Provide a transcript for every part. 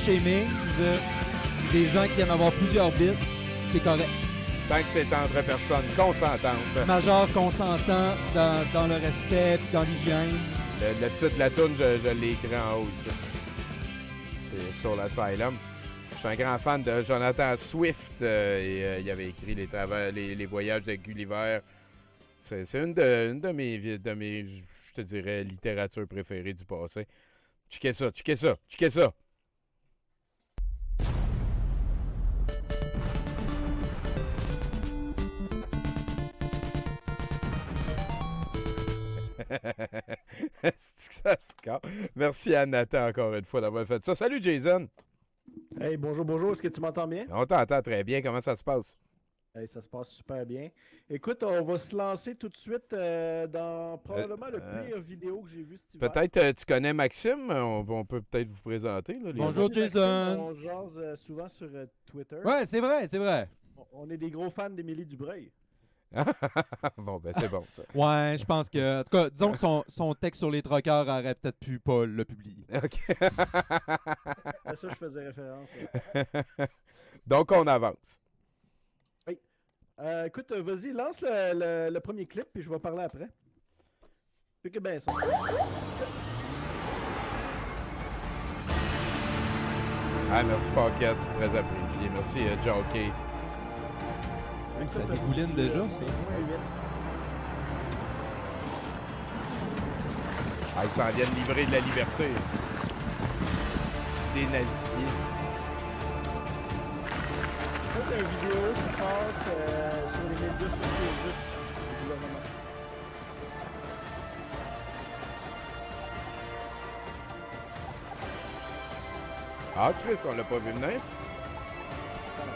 shaming. Des gens qui aiment avoir plusieurs bits, c'est correct. Tant que c'est entre personnes consentantes. Majeur consentant dans le respect et dans l'hygiène. Le titre de la toune, je l'ai écrit en haut, ça. C'est Soul Asylum. Je suis un grand fan de Jonathan Swift. Il avait écrit les voyages de Gulliver. C'est une de mes, je te dirais, littératures préférées du passé. Checkez ça. C'est que ça se casse. Merci à Nathan encore une fois d'avoir fait ça. Salut Jason. Hey, bonjour. Est-ce que tu m'entends bien? On t'entend très bien. Comment ça se passe? Hey, ça se passe super bien. Écoute, on va se lancer tout de suite dans probablement le pire vidéo que j'ai vu cet hiver. Peut-être tu connais Maxime. On peut peut-être vous présenter. Là, Bonjour Jason. On jase souvent sur Twitter. Ouais, c'est vrai. On est des gros fans d'Émilie Dubreuil. Bon, ben c'est bon ça. Ouais, je pense que... En tout cas, disons que son texte sur les troqueurs aurait peut-être pu pas le publier. OK. À ça, je faisais référence. Donc, on avance. Oui. Écoute, vas-y, lance le premier clip, puis je vais parler après. Fait que bien ça. Ah, merci Pocket, c'est très apprécié. Merci Jockey. Ça dégouline déjà, ça. Ah, ils s'en viennent livrer de la liberté. Dénazifié. Ça, c'est une vidéo qui passe sur les médias sociaux russes du gouvernement. Ah, Chris, on l'a pas vu venir.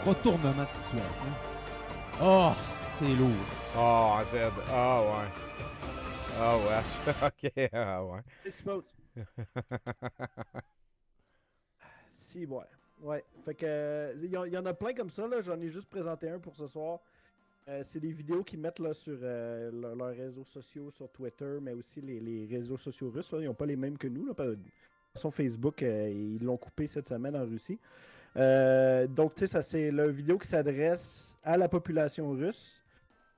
Retournement de situation. Oh, c'est lourd. Ah, Z. Ah, ouais. Ah, ouais. OK, ah, ouais. C'est si, ouais. Ouais. Fait que, il y en a plein comme ça, là. J'en ai juste présenté un pour ce soir. C'est des vidéos qu'ils mettent là, sur leurs réseaux sociaux, sur Twitter, mais aussi les réseaux sociaux russes. Là. Ils n'ont pas les mêmes que nous. Là. Sur Facebook, ils l'ont coupé cette semaine en Russie. Donc, tu sais, ça c'est la vidéo qui s'adresse à la population russe.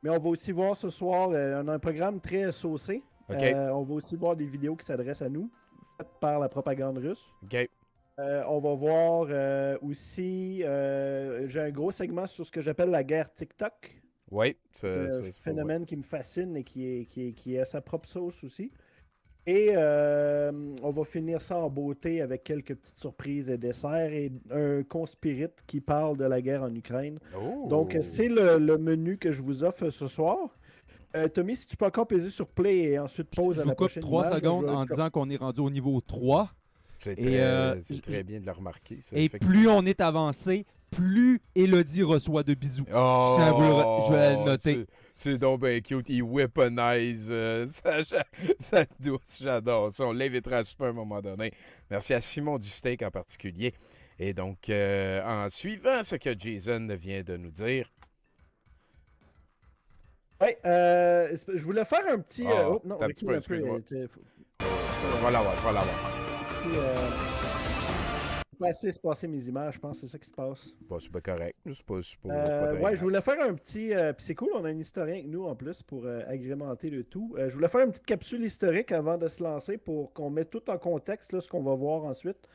Mais on va aussi voir ce soir, on a un programme très saucé. Okay. On va aussi voir des vidéos qui s'adressent à nous, faites par la propagande russe. OK. On va voir aussi, j'ai un gros segment sur ce que j'appelle la guerre TikTok. Oui, c'est un phénomène qui me fascine et qui a sa propre sauce aussi. Et on va finir ça en beauté avec quelques petites surprises et desserts et un conspirite qui parle de la guerre en Ukraine. Oh. Donc, c'est le menu que je vous offre ce soir. Tommy, si tu peux encore peser sur play et ensuite pause à la prochaine image. Je vous coupe 3 secondes en disant qu'on est rendu au niveau 3. C'est très bien de le remarquer. Ça, et plus on est avancé, plus Elodie reçoit de bisous. Oh, je vais le noter. C'est donc bien cute. Il weaponise sa douce. J'adore ça. On l'invitera à souper à un moment donné. Merci à Simon du Steak en particulier. Et donc, en suivant ce que Jason vient de nous dire. Oui, je voulais faire un petit... non, un petit peu, excuse-moi. Je vais l'avoir. Se passer mes images, je pense, c'est ça qui se passe. C'est pas correct. C'est pas ouais, je voulais faire un petit... puis c'est cool, on a un historien avec nous en plus pour agrémenter le tout. Je voulais faire une petite capsule historique avant de se lancer pour qu'on mette tout en contexte, là, ce qu'on va voir ensuite.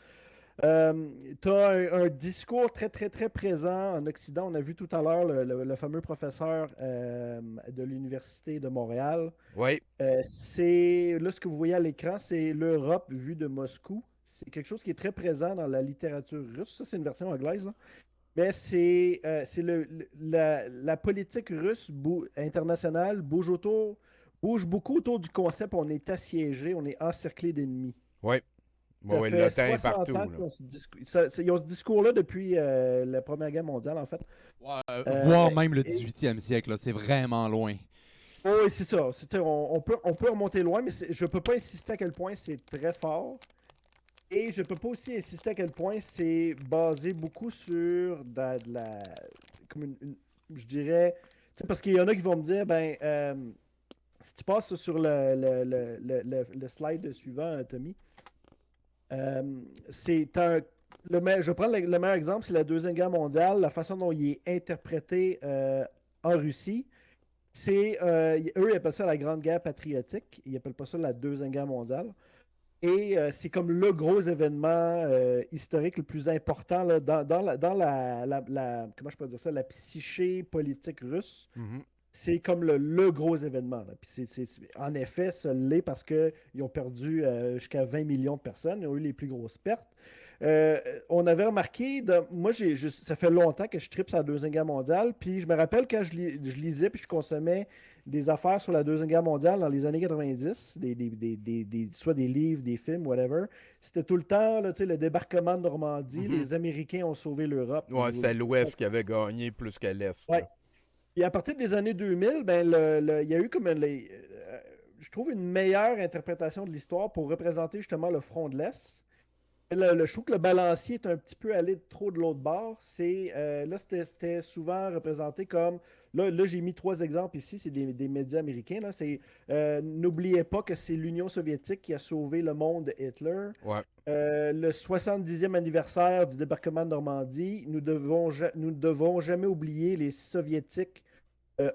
Tu as un discours très, très, très présent en Occident. On a vu tout à l'heure le fameux professeur de l'Université de Montréal. Oui. Là, ce que vous voyez à l'écran, c'est l'Europe vue de Moscou. C'est quelque chose qui est très présent dans la littérature russe. Ça, c'est une version anglaise. Là. Mais c'est la politique russe internationale bouge beaucoup autour du concept on est assiégé, on est encerclé d'ennemis. Oui. Oui, l'OTAN est partout. Ils ont ce discours-là depuis la Première Guerre mondiale, en fait. Voire même le 18e siècle, là, c'est vraiment loin. Oui, c'est ça. On peut remonter loin, mais je peux pas insister à quel point c'est très fort. Et je peux pas aussi insister à quel point c'est basé beaucoup sur je dirais... Parce qu'il y en a qui vont me dire, si tu passes sur le slide suivant, Tommy, c'est Je vais prendre le meilleur exemple, c'est la Deuxième Guerre mondiale, la façon dont il est interprété en Russie. Eux, ils appellent ça la Grande Guerre patriotique. Ils appellent pas ça la Deuxième Guerre mondiale. Et c'est comme le gros événement historique le plus important là, comment je peux dire ça, la psyché politique russe. Mhm. C'est comme le gros événement. Là. Puis en effet, ça l'est parce qu'ils ont perdu jusqu'à 20 millions de personnes. Ils ont eu les plus grosses pertes. On avait remarqué, moi, ça fait longtemps que je tripe sur la Deuxième Guerre mondiale. Puis je me rappelle quand je lisais puis je consommais des affaires sur la Deuxième Guerre mondiale dans les années 90, soit des livres, des films, whatever. C'était tout le temps là, le débarquement de Normandie. Mhm. Les Américains ont sauvé l'Europe. Ouais, c'est l'Ouest qui avait gagné plus que l'Est. Ouais. Là. Et à partir des années 2000, ben, il y a eu comme je trouve une meilleure interprétation de l'histoire pour représenter justement le front de l'Est. Je trouve que le balancier est un petit peu allé trop de l'autre bord. Là, c'était souvent représenté comme. Là j'ai mis 3 exemples ici, c'est des médias américains. Là. N'oubliez pas que c'est l'Union soviétique qui a sauvé le monde de Hitler. Ouais. Le 70e anniversaire du débarquement de Normandie, nous ne devons jamais oublier les Soviétiques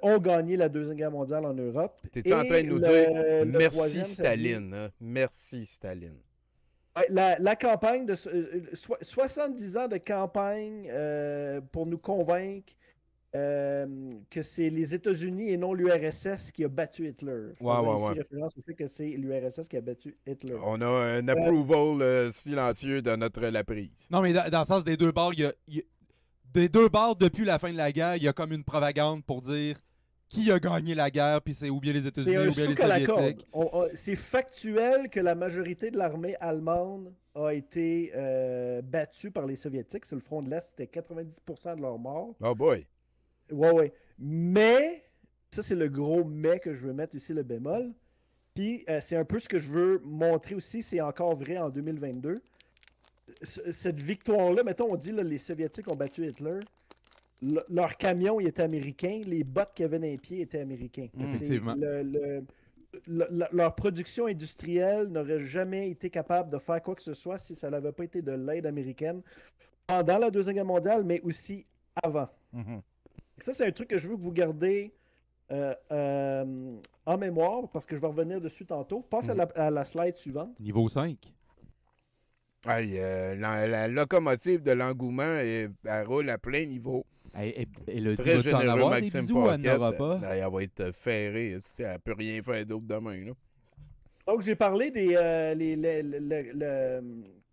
ont gagné la Deuxième Guerre mondiale en Europe. T'es-tu en train de nous dire le merci troisième, Staline, hein? Merci Staline. Ouais, la campagne de 70 ans de campagne pour nous convaincre que c'est les États-Unis et non l'URSS qui a battu Hitler. Faisant ici référence au fait que c'est l'URSS qui a battu Hitler. On a un approval silencieux de notre laprise. Non, mais dans le sens des deux bords, des deux bords depuis la fin de la guerre, il y a comme une propagande pour dire qui a gagné la guerre, puis c'est ou bien les États-Unis ou bien les Soviétiques. C'est factuel que la majorité de l'armée allemande a été battue par les Soviétiques. C'est le front de l'Est, c'était 90% de leurs morts. Oh boy! Ouais. Mais, ça c'est le gros mais que je veux mettre ici, le bémol. Puis c'est un peu ce que je veux montrer aussi, c'est encore vrai en 2022. Cette victoire-là, mettons, on dit là, les Soviétiques ont battu Hitler. Leur camion, il était américain. Les bottes qu'il y avait dans les pieds étaient américains. Effectivement. Leur production industrielle n'aurait jamais été capable de faire quoi que ce soit si ça n'avait pas été de l'aide américaine pendant la Deuxième Guerre mondiale, mais aussi avant. Mm-hmm. Ça, c'est un truc que je veux que vous gardez en mémoire, parce que je vais revenir dessus tantôt. Passe à la slide suivante. Niveau 5. Hey, la locomotive de l'engouement, elle roule à plein niveau. Et le Très tu en généreux, avoir des Maxime bisous, elle Paquette. n'aura pas. Elle va être ferrée. Elle ne peut rien faire d'autre demain. Là. Donc, j'ai parlé des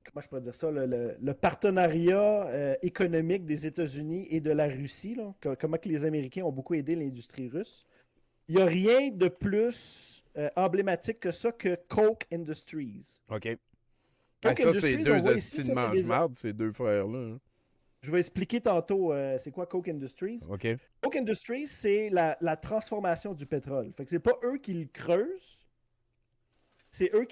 comment je peux dire ça, le partenariat économique des États-Unis et de la Russie, là, comment que les Américains ont beaucoup aidé l'industrie russe. Il n'y a rien de plus emblématique que ça que Koch Industries. OK. Koch ça, c'est Industries, deux estimes de mange-marde, ces deux frères-là. Hein. Je vais expliquer tantôt c'est quoi Koch Industries. OK. Koch Industries, c'est la transformation du pétrole. Fait que c'est pas eux qui le creusent. C'est eux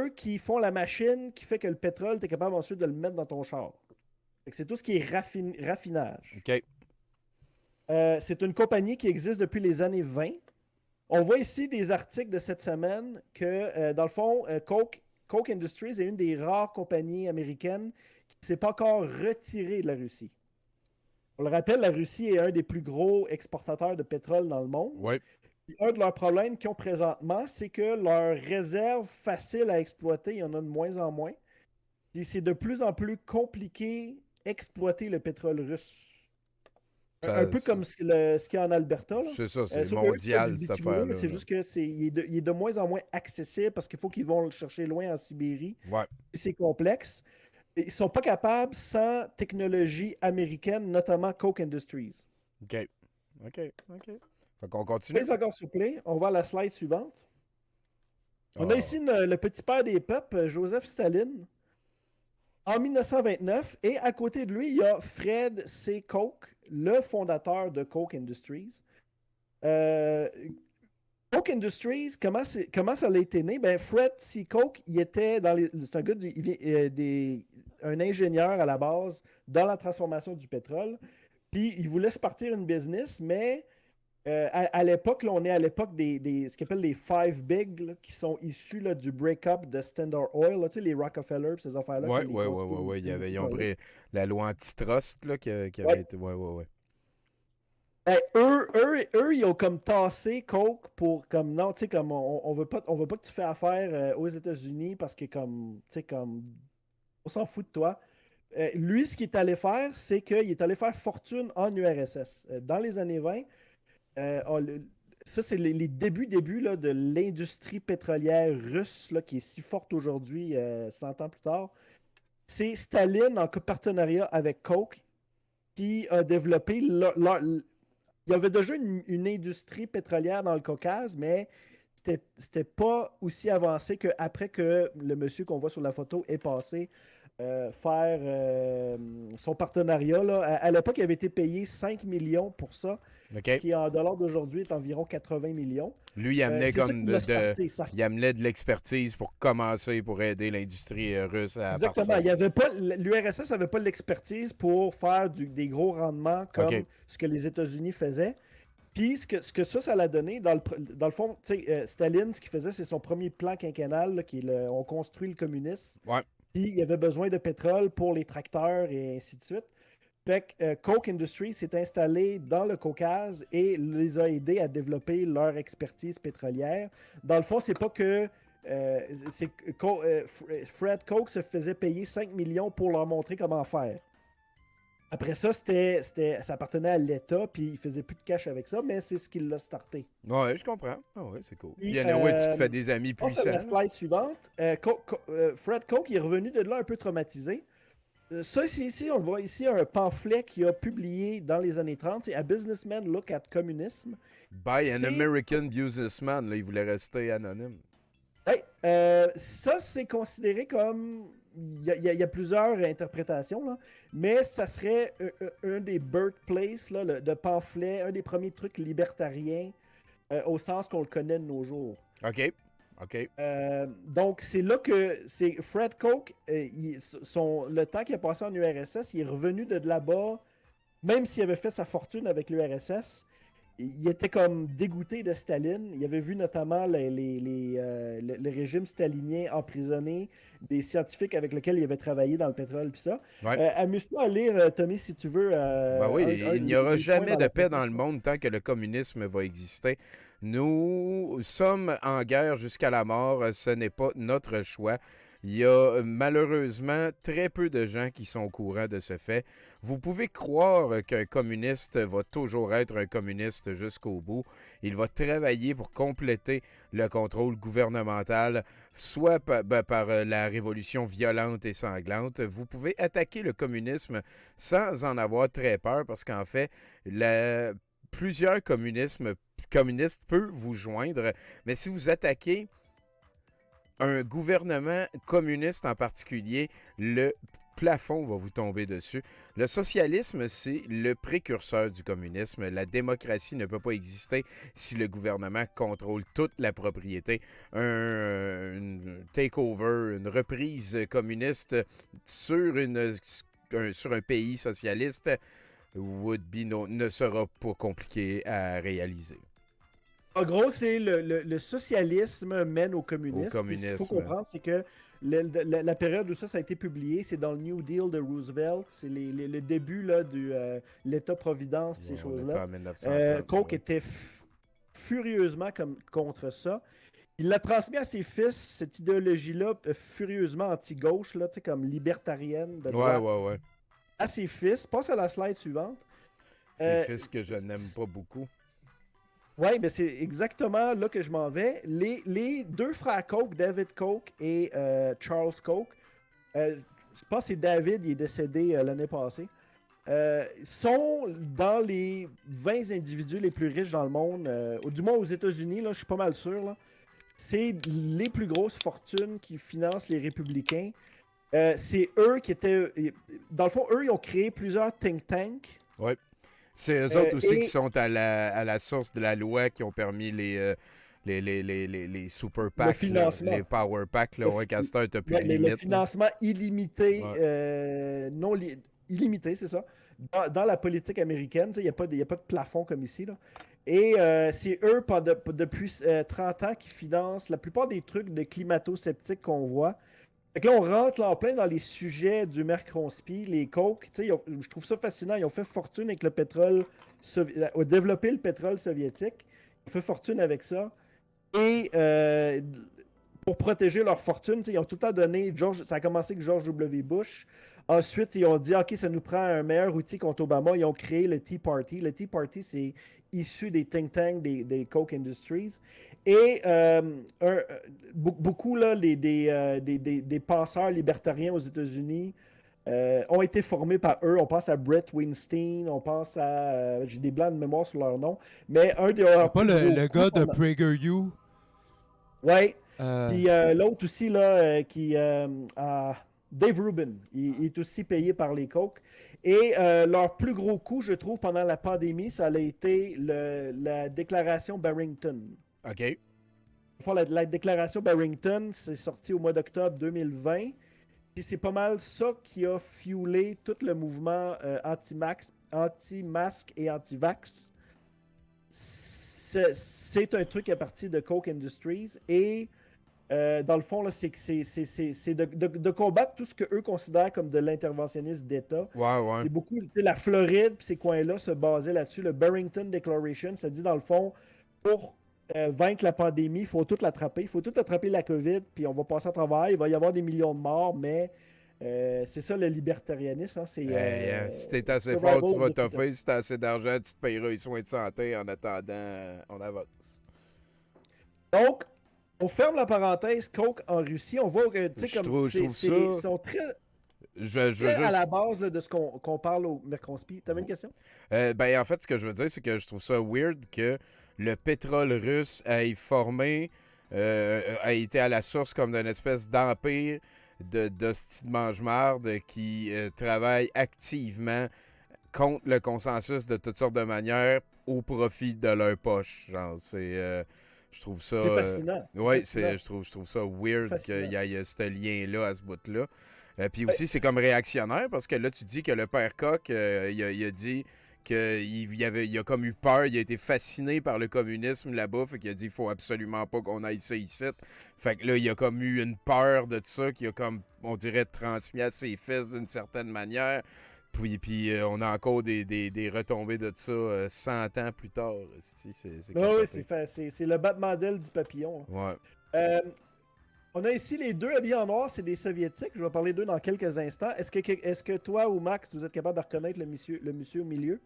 qui font la machine qui fait que le pétrole, tu es capable ensuite de le mettre dans ton char. Fait que c'est tout ce qui est raffinage. OK. C'est une compagnie qui existe depuis les années 20. On voit ici des articles de cette semaine que, dans le fond, Koch Industries est une des rares compagnies américaines qui ne s'est pas encore retirée de la Russie. On le rappelle, la Russie est un des plus gros exportateurs de pétrole dans le monde. Ouais. Puis un de leurs problèmes qu'ils ont présentement, c'est que leurs réserves faciles à exploiter, il y en a de moins en moins. Puis c'est de plus en plus compliqué d'exploiter le pétrole russe. Un peu comme ce qu'il y a en Alberta. Là. C'est ça, c'est mondial, cette affaire-là. C'est juste qu'il est de moins en moins accessible parce qu'il faut qu'ils vont le chercher loin en Sibérie. Ouais. C'est complexe. Ils ne sont pas capables sans technologie américaine, notamment Koch Industries. OK. Fait qu'on continue. Reste encore souple. On va à la slide suivante. On a ici le petit père des peuples, Joseph Staline, en 1929. Et à côté de lui, il y a Fred C. Koch, le fondateur de Koch Industries. Koch Industries, comment ça a été né? Ben, Fred C. Koch, c'est un gars, un ingénieur à la base dans la transformation du pétrole. Puis il voulait se partir une business, mais À l'époque, là, on est à l'époque ce qu'on appelle les Five Big, là, qui sont issus là, du break-up de Standard Oil, là, tu sais, les Rockefeller, ces affaires-là. Ouais, que les ouais, ouais, conspirés- ouais, ouais. Ils ont pris la loi antitrust là, qui avait Ouais. été. Ouais, ouais, ouais. Ben, eux, ils ont comme tassé Coke pour comme non, tu sais, comme on veut pas que tu fais affaire aux États-Unis parce que comme, tu sais, comme on s'en fout de toi. Lui, ce qu'il est allé faire, c'est qu'il est allé faire fortune en URSS. Dans les années 20, ça, c'est les débuts là, de l'industrie pétrolière russe là, qui est si forte aujourd'hui, 100 ans plus tard. C'est Staline, en partenariat avec Coke, qui a développé il y avait déjà une industrie pétrolière dans le Caucase, mais c'était pas aussi avancé qu'après que le monsieur qu'on voit sur la photo est passé faire son partenariat. Là. À l'époque, il avait été payé 5 millions pour ça, ce OK. qui en dollars d'aujourd'hui est environ 80 millions. Lui, il amenait C'est ça comme qui l'a starté. il amenait de l'expertise pour commencer, pour aider l'industrie russe à Exactement. partir. Il y avait pas, l'URSS n'avait pas l'expertise pour faire des gros rendements comme OK. ce que les États-Unis faisaient. Puis ce que ça l'a donné, dans le fond, tu sais, Staline, ce qu'il faisait, c'est son premier plan quinquennal, là, qui est on construit le communisme. Ouais. Puis il y avait besoin de pétrole pour les tracteurs et ainsi de suite. Fait que Coke Industries s'est installé dans le Caucase et les a aidés à développer leur expertise pétrolière. Dans le fond, c'est pas que Fred Coke se faisait payer 5 millions pour leur montrer comment faire. Après ça, ça appartenait à l'État, puis il faisait plus de cash avec ça, mais c'est ce qui l'a starté. Ouais, je comprends. Ah ouais, c'est cool. Puis, Puis, anyway, tu te fais des amis On passe à la puissants. slide suivante. Fred Coke il est revenu de là un peu traumatisé. Ça, c'est ici, on voit ici un pamphlet qu'il a publié dans les années 30. C'est A Businessman Look at Communism. By an C'est- American businessman. Là, il voulait rester anonyme. Hey, ça, c'est considéré comme. Il y a plusieurs interprétations, là, mais ça serait un des birthplaces là, de pamphlet, un des premiers trucs libertariens au sens qu'on le connaît de nos jours. OK. OK. Donc, c'est là que c'est Fred Koch, le temps qu'il a passé en URSS, il est revenu de là-bas, même s'il avait fait sa fortune avec l'URSS. Il était comme dégoûté de Staline. Il avait vu notamment le régime stalinien emprisonner des scientifiques avec lesquels il avait travaillé dans le pétrole puis ça. Ouais. Amuse-toi à lire, Tommy, si tu veux. Ben oui, il n'y aura jamais de paix dans le monde. monde tant que le communisme va exister. Nous sommes en guerre jusqu'à la mort. Ce n'est pas notre choix. Il y a malheureusement très peu de gens qui sont au courant de ce fait. Vous pouvez croire qu'un communiste va toujours être un communiste jusqu'au bout. Il va travailler pour compléter le contrôle gouvernemental, soit par la révolution violente et sanglante. Vous pouvez attaquer le communisme sans en avoir très peur parce qu'en fait, plusieurs communistes peuvent vous joindre, mais si vous attaquez un gouvernement communiste en particulier, le plafond va vous tomber dessus. Le socialisme, c'est le précurseur du communisme. La démocratie ne peut pas exister si le gouvernement contrôle toute la propriété. Une takeover, une reprise communiste sur un pays socialiste ne sera pas compliqué à réaliser. En gros, c'est le socialisme mène au communisme. Puis ce qu'il faut comprendre, c'est que la période où ça a été publié, c'est dans le New Deal de Roosevelt. C'est le début là, de l'État-providence et ces choses-là. Koch était furieusement contre ça. Il l'a transmis à ses fils, cette idéologie-là, furieusement anti-gauche, là, comme libertarienne. De droite, ouais. À ses fils. Passe à la slide suivante. Ses fils que je n'aime pas beaucoup. Oui, mais c'est exactement là que je m'en vais. Les deux frères Koch, David Koch et Charles Koch, je pense que c'est David, il est décédé l'année passée, sont dans les 20 individus les plus riches dans le monde, du moins aux États-Unis, là, je suis pas mal sûr. Là. C'est les plus grosses fortunes qui financent les républicains. C'est eux qui étaient... Dans le fond, eux, ils ont créé plusieurs think tanks. Oui. C'est eux autres aussi qui sont à la source de la loi qui ont permis les super PAC, les power PAC, Castor, t'as plus de limite. Le financement illimité, illimité, c'est ça, dans la politique américaine. Il n'y a pas de plafond comme ici. Là. Et c'est eux, depuis 30 ans, qui financent la plupart des trucs de climato-sceptiques qu'on voit. Fait que là, on rentre là en plein dans les sujets du Mercronspi, les coke. Je trouve ça fascinant. Ils ont fait fortune avec le pétrole, ont développé le pétrole soviétique. Ils ont fait fortune avec ça. Et pour protéger leur fortune, ils ont tout le temps donné. Ça a commencé avec George W. Bush. Ensuite, ils ont dit OK, ça nous prend un meilleur outil contre Obama. Ils ont créé le Tea Party. Le Tea Party, c'est issu des think tanks des Coke Industries. Et beaucoup là, des penseurs libertariens aux États-Unis ont été formés par eux. On pense à Brett Weinstein, on pense à. J'ai des blancs de mémoire sur leur nom. Mais un des. C'est pas le gars de PragerU. Ouais. Puis l'autre aussi, là, Dave Rubin, il est aussi payé par les Coke. Et leur plus gros coup, je trouve, pendant la pandémie, ça a été la déclaration Barrington. OK. La déclaration Barrington, c'est sorti au mois d'octobre 2020. Puis c'est pas mal ça qui a fuelé tout le mouvement anti-masque et anti-vax. C'est un truc à partir de Coke Industries. Et dans le fond, là, c'est de combattre tout ce qu'eux considèrent comme de l'interventionnisme d'État. Ouais. C'est beaucoup, la Floride, ces coins-là se basaient là-dessus. Le Barrington Declaration, ça dit dans le fond, pour vaincre la pandémie, il faut tout l'attraper. Il faut tout attraper la COVID, puis on va passer à travers. Il va y avoir des millions de morts, mais c'est ça le libertarianisme. Hein, si t'es assez fort, tu vas t'offrir. Si t'as assez d'argent, tu te payeras les soins de santé. En attendant, on avance. Donc, on ferme la parenthèse Coke en Russie. On voit que, tu sais, comme ils sont très à la base là, de ce qu'on parle au Mercronspi. T'avais une question? En fait, ce que je veux dire, c'est que je trouve ça weird que le pétrole russe ait formé, a été à la source comme d'une espèce d'empire d'hosties de mange-marde qui travaille activement contre le consensus de toutes sortes de manières au profit de leur poche. Genre, je trouve ça. C'est fascinant. Oui, je trouve ça weird qu'il y ait ce lien-là à ce bout-là. Puis aussi, c'est comme réactionnaire parce que là, tu dis que le père Koch, il a dit qu'il a comme eu peur, il a été fasciné par le communisme là-bas, fait qu'il a dit il faut absolument pas qu'on aille ça ici. Fait que là, il a comme eu une peur de ça qui a comme, on dirait, transmis à ses fils d'une certaine manière. Puis on a encore des retombées de ça 100 ans plus tard. C'est le battement d'aile du papillon. Ouais. On a ici les deux habillés en noir, c'est des soviétiques. Je vais parler d'eux dans quelques instants. Est-ce que toi ou Max, vous êtes capable de reconnaître le monsieur au milieu?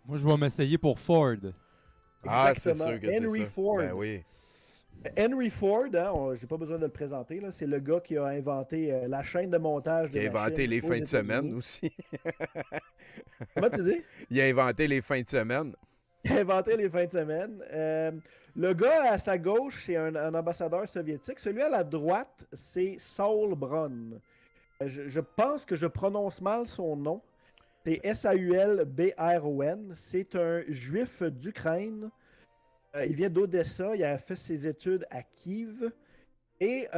Moi, je vais m'essayer pour Ford. Ah, c'est sûr que c'est ça. Henry Ford. Ben oui. Henry Ford, hein, j'ai pas besoin de le présenter, là, c'est le gars qui a inventé la chaîne de montage. Il a inventé les fins de semaine aussi. Comment tu dis? Il a inventé les fins de semaine. Il a inventé les fins de semaine. Le gars à sa gauche, c'est un ambassadeur soviétique. Celui à la droite, c'est Saul Bron. Je pense que je prononce mal son nom. C'est Saulbron. C'est un juif d'Ukraine. Il vient d'Odessa. Il a fait ses études à Kiev. Et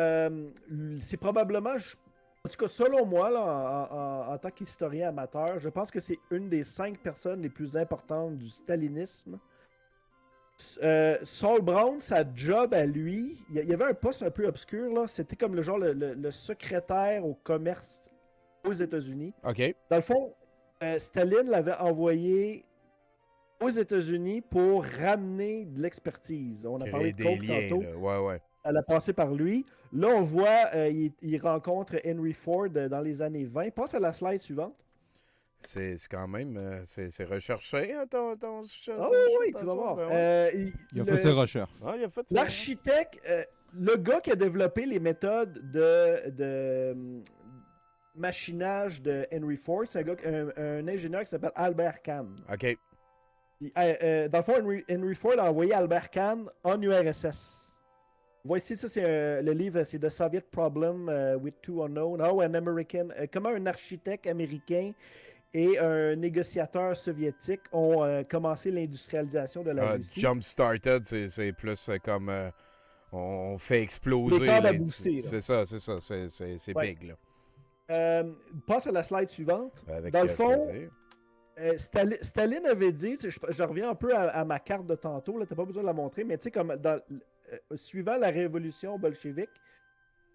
c'est probablement, en tout cas selon moi, là, en tant qu'historien amateur, je pense que c'est une des 5 personnes les plus importantes du stalinisme. Saul Brown, sa job à lui, il y avait un poste un peu obscur, là. C'était comme le secrétaire au commerce aux États-Unis. OK. Dans le fond, Staline l'avait envoyé aux États-Unis pour ramener de l'expertise. On a parlé de Coke tantôt. Ouais. Elle a passé par lui. Là, on voit, il rencontre Henry Ford dans les années 20. Passe à la slide suivante. C'est quand même, c'est recherché, hein, ton oui, tu vas voir. Il a fait ses recherches. Ah, il a fait l'architecte, le gars qui a développé les méthodes de machinage de Henry Ford, c'est un ingénieur qui s'appelle Albert Kahn. OK. Dans le fond, Henry Ford a envoyé Albert Kahn en URSS. Voici, ça, c'est le livre, c'est The Soviet Problem with Two Unknown. Comment un architecte américain et un négociateur soviétique ont commencé l'industrialisation de la Russie. Jump Started, c'est plus comme on fait exploser. Les câbles à booster. C'est ça, c'est ouais. big, là. Passe à la slide suivante. Avec dans le fond, plaisir. Staline avait dit, je reviens un peu à ma carte de tantôt, là, t'as pas besoin de la montrer, mais tu sais, comme suivant la révolution bolchevique,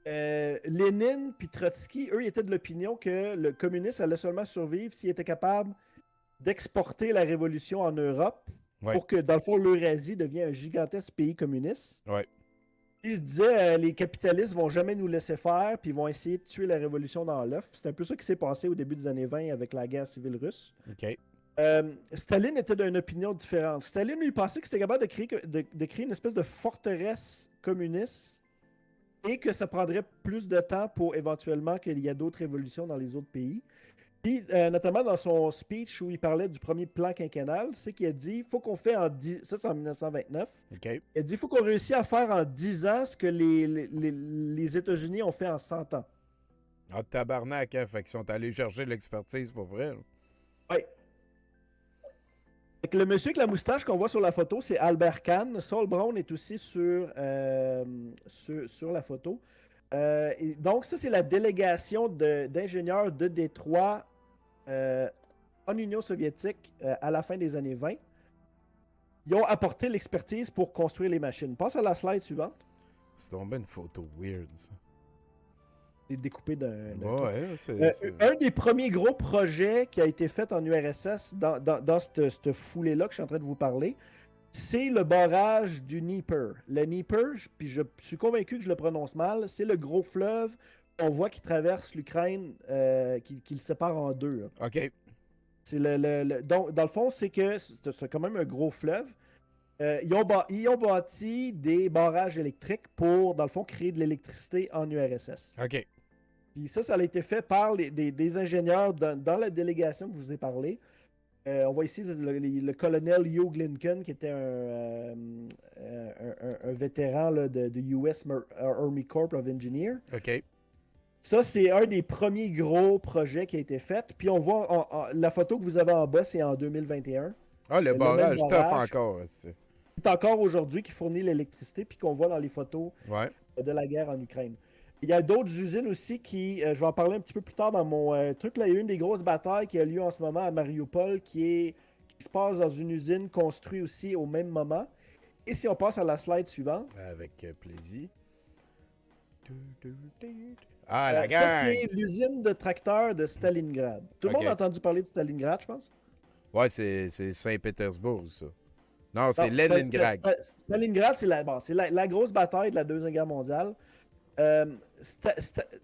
Lénine puis Trotsky, eux, ils étaient de l'opinion que le communisme allait seulement survivre s'il était capable d'exporter la révolution en Europe pour que, dans le fond, l'Eurasie devienne un gigantesque pays communiste. Ouais. Ils se disaient, les capitalistes vont jamais nous laisser faire, puis ils vont essayer de tuer la révolution dans l'œuf. C'est un peu ça qui s'est passé au début des années 20 avec la guerre civile russe. OK. Staline était d'une opinion différente. Staline, lui, pensait que c'était capable de créer une espèce de forteresse communiste et que ça prendrait plus de temps pour éventuellement qu'il y ait d'autres révolutions dans les autres pays. Puis, notamment dans son speech où il parlait du premier plan quinquennal, c'est qu'il a dit faut qu'on fait en 10... Ça, c'est en 1929. OK. Il a dit faut qu'on réussisse à faire en 10 ans ce que les États-Unis ont fait en 100 ans. Ah, tabarnak, hein? Fait qu'ils sont allés chercher l'expertise pour vrai. Oui. Le monsieur avec la moustache qu'on voit sur la photo, c'est Albert Kahn. Saul Brown est aussi sur la photo. Et donc, ça, c'est la délégation d'ingénieurs de Détroit en Union soviétique à la fin des années 20. Ils ont apporté l'expertise pour construire les machines. Passe à la slide suivante. C'est donc bien une photo weird, ça. C'est découpé d'un... Ouais, un des premiers gros projets qui a été fait en URSS dans cette foulée-là que je suis en train de vous parler, c'est le barrage du Dnieper. Le Dnieper, puis je suis convaincu que je le prononce mal, c'est le gros fleuve qu'on voit qui traverse l'Ukraine, qui le sépare en deux. Là. OK. C'est donc, dans le fond, c'est que c'est quand même un gros fleuve. Ils ont bâti des barrages électriques pour, dans le fond, créer de l'électricité en URSS. OK. Puis ça a été fait par des ingénieurs dans la délégation que je vous ai parlé. On voit ici le colonel Hugh Lincoln, qui était un vétéran là, de US Army Corps of Engineers. OK. Ça, c'est un des premiers gros projets qui a été fait. Puis on voit, la photo que vous avez en bas, c'est en 2021. Ah, le barrage, même tough barrage. encore. C'est encore aujourd'hui qui fournit l'électricité, puis qu'on voit dans les photos de la guerre en Ukraine. Il y a d'autres usines aussi qui, je vais en parler un petit peu plus tard dans mon truc. Là, il y a une des grosses batailles qui a lieu en ce moment à Mariupol qui se passe dans une usine construite aussi au même moment. Et si on passe à la slide suivante. avec plaisir. Ah, la gang! Ça, c'est l'usine de tracteurs de Stalingrad. Tout le monde a entendu parler de Stalingrad, je pense? Ouais, c'est Saint-Pétersbourg, ça. Non, c'est Leningrad. Stalingrad, c'est la grosse bataille de la Deuxième Guerre mondiale.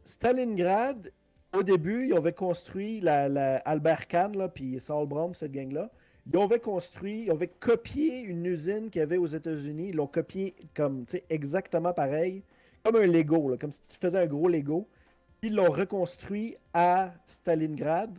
Stalingrad, au début, ils avaient construit Albert Kahn, puis Saul Brown, cette gang-là. Ils avaient copié une usine qu'il y avait aux États-Unis. Ils l'ont copié comme, exactement pareil, comme un Lego, là, comme si tu faisais un gros Lego. Puis ils l'ont reconstruit à Stalingrad,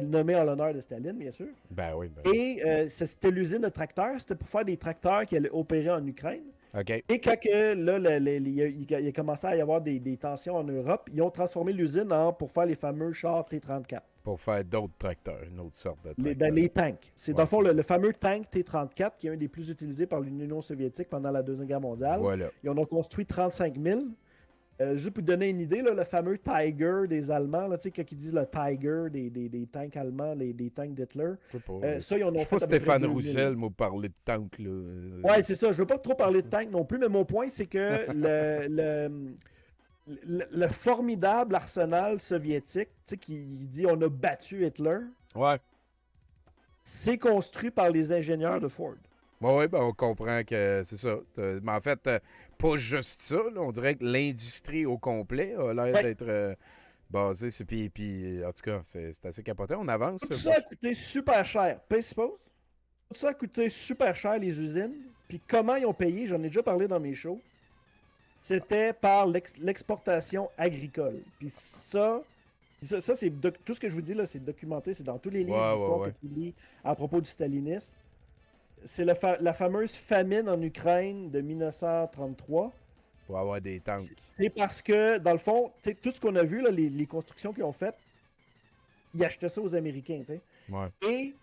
nommé en l'honneur de Staline, bien sûr. Ben oui. Et c'était l'usine de tracteurs. C'était pour faire des tracteurs qui allaient opérer en Ukraine. OK. Et quand il a commencé à y avoir des tensions en Europe, ils ont transformé l'usine pour faire les fameux chars T-34. Pour faire d'autres tracteurs, une autre sorte de tracteurs. Les tanks. C'est dans le fond le fameux tank T-34 qui est un des plus utilisés par l'Union soviétique pendant la Deuxième Guerre mondiale. Voilà. Ils en ont construit 35 000. Juste pour vous donner une idée, là, le fameux Tiger des Allemands, là, quand ils disent le Tiger des tanks allemands, des tanks d'Hitler, ça, ils en ont fait. Je sais pas Stéphane Roussel m'a parlé de tanks. Là. Ouais, c'est ça. Je veux pas trop parler de tanks non plus, mais mon point, c'est que le formidable arsenal soviétique, qui dit on a battu Hitler, c'est construit par les ingénieurs de Ford. Oui, ben on comprend que c'est ça. Mais en fait, pas juste ça. Là, on dirait que l'industrie au complet a l'air d'être basée. Puis, en tout cas, c'est assez capoté. On avance. Tout ça a coûté super cher. Paye suppose. Tout ça a coûté super cher, les usines. Puis comment ils ont payé, j'en ai déjà parlé dans mes shows. C'était par l'exportation agricole. Puis ça c'est tout ce que je vous dis là, c'est documenté. C'est dans tous les livres d'histoire que tu lis à propos du stalinisme. C'est la fameuse famine en Ukraine de 1933. Pour avoir des tanks. C'est parce que, dans le fond, tout ce qu'on a vu, là, les constructions qu'ils ont faites, ils achetaient ça aux Américains. Ouais. Et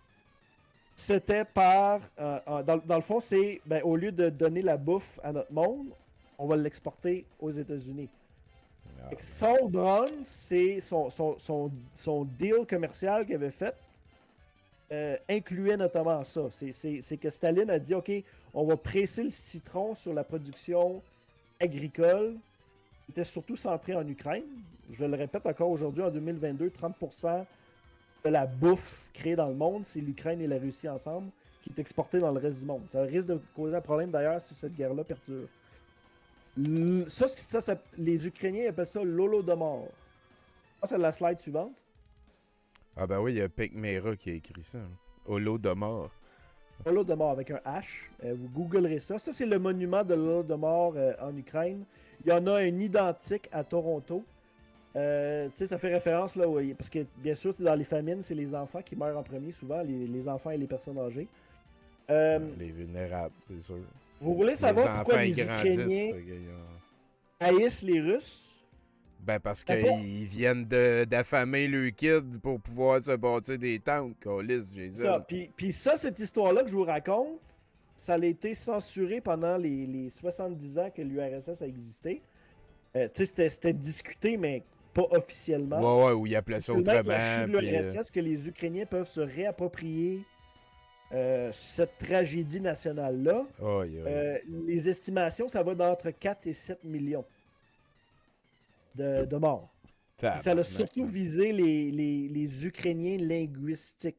c'était par... dans le fond, c'est, au lieu de donner la bouffe à notre monde, on va l'exporter aux États-Unis. Saul Brown, c'est son deal commercial qu'il avait fait. incluait notamment ça. C'est que Staline a dit, OK, on va presser le citron sur la production agricole, qui était surtout centrée en Ukraine. Je le répète encore aujourd'hui, en 2022, 30% de la bouffe créée dans le monde, c'est l'Ukraine et la Russie ensemble, qui est exportée dans le reste du monde. Ça risque de causer un problème d'ailleurs si cette guerre-là perdure. Les Ukrainiens appellent ça l'Holodomor. Ça, c'est la slide suivante. Ah ben oui, il y a Pekmera qui a écrit ça. Holodomor. Holodomor avec un H. Vous googlerez ça. Ça, c'est le monument de l'Holodomor en Ukraine. Il y en a un identique à Toronto. Tu sais, ça fait référence là, parce que bien sûr, dans les famines, c'est les enfants qui meurent en premier, souvent, les enfants et les personnes âgées. Les vulnérables, c'est sûr. Vous voulez savoir pourquoi les Ukrainiens haïssent les Russes? Ben parce qu'ils viennent d'affamer le kid pour pouvoir se bâtir des tentes, câlisse, Jésus. Puis ça, cette histoire-là que je vous raconte, ça a été censuré pendant les 70 ans que l'URSS a existé. Tu sais, c'était discuté, mais pas officiellement. Ouais, où ils appelaient ça autrement. La chute de l'URSS, que les Ukrainiens peuvent se réapproprier cette tragédie nationale-là. Les estimations, ça va d'entre 4 et 7 millions de morts. Ça a surtout visé les Ukrainiens linguistiques.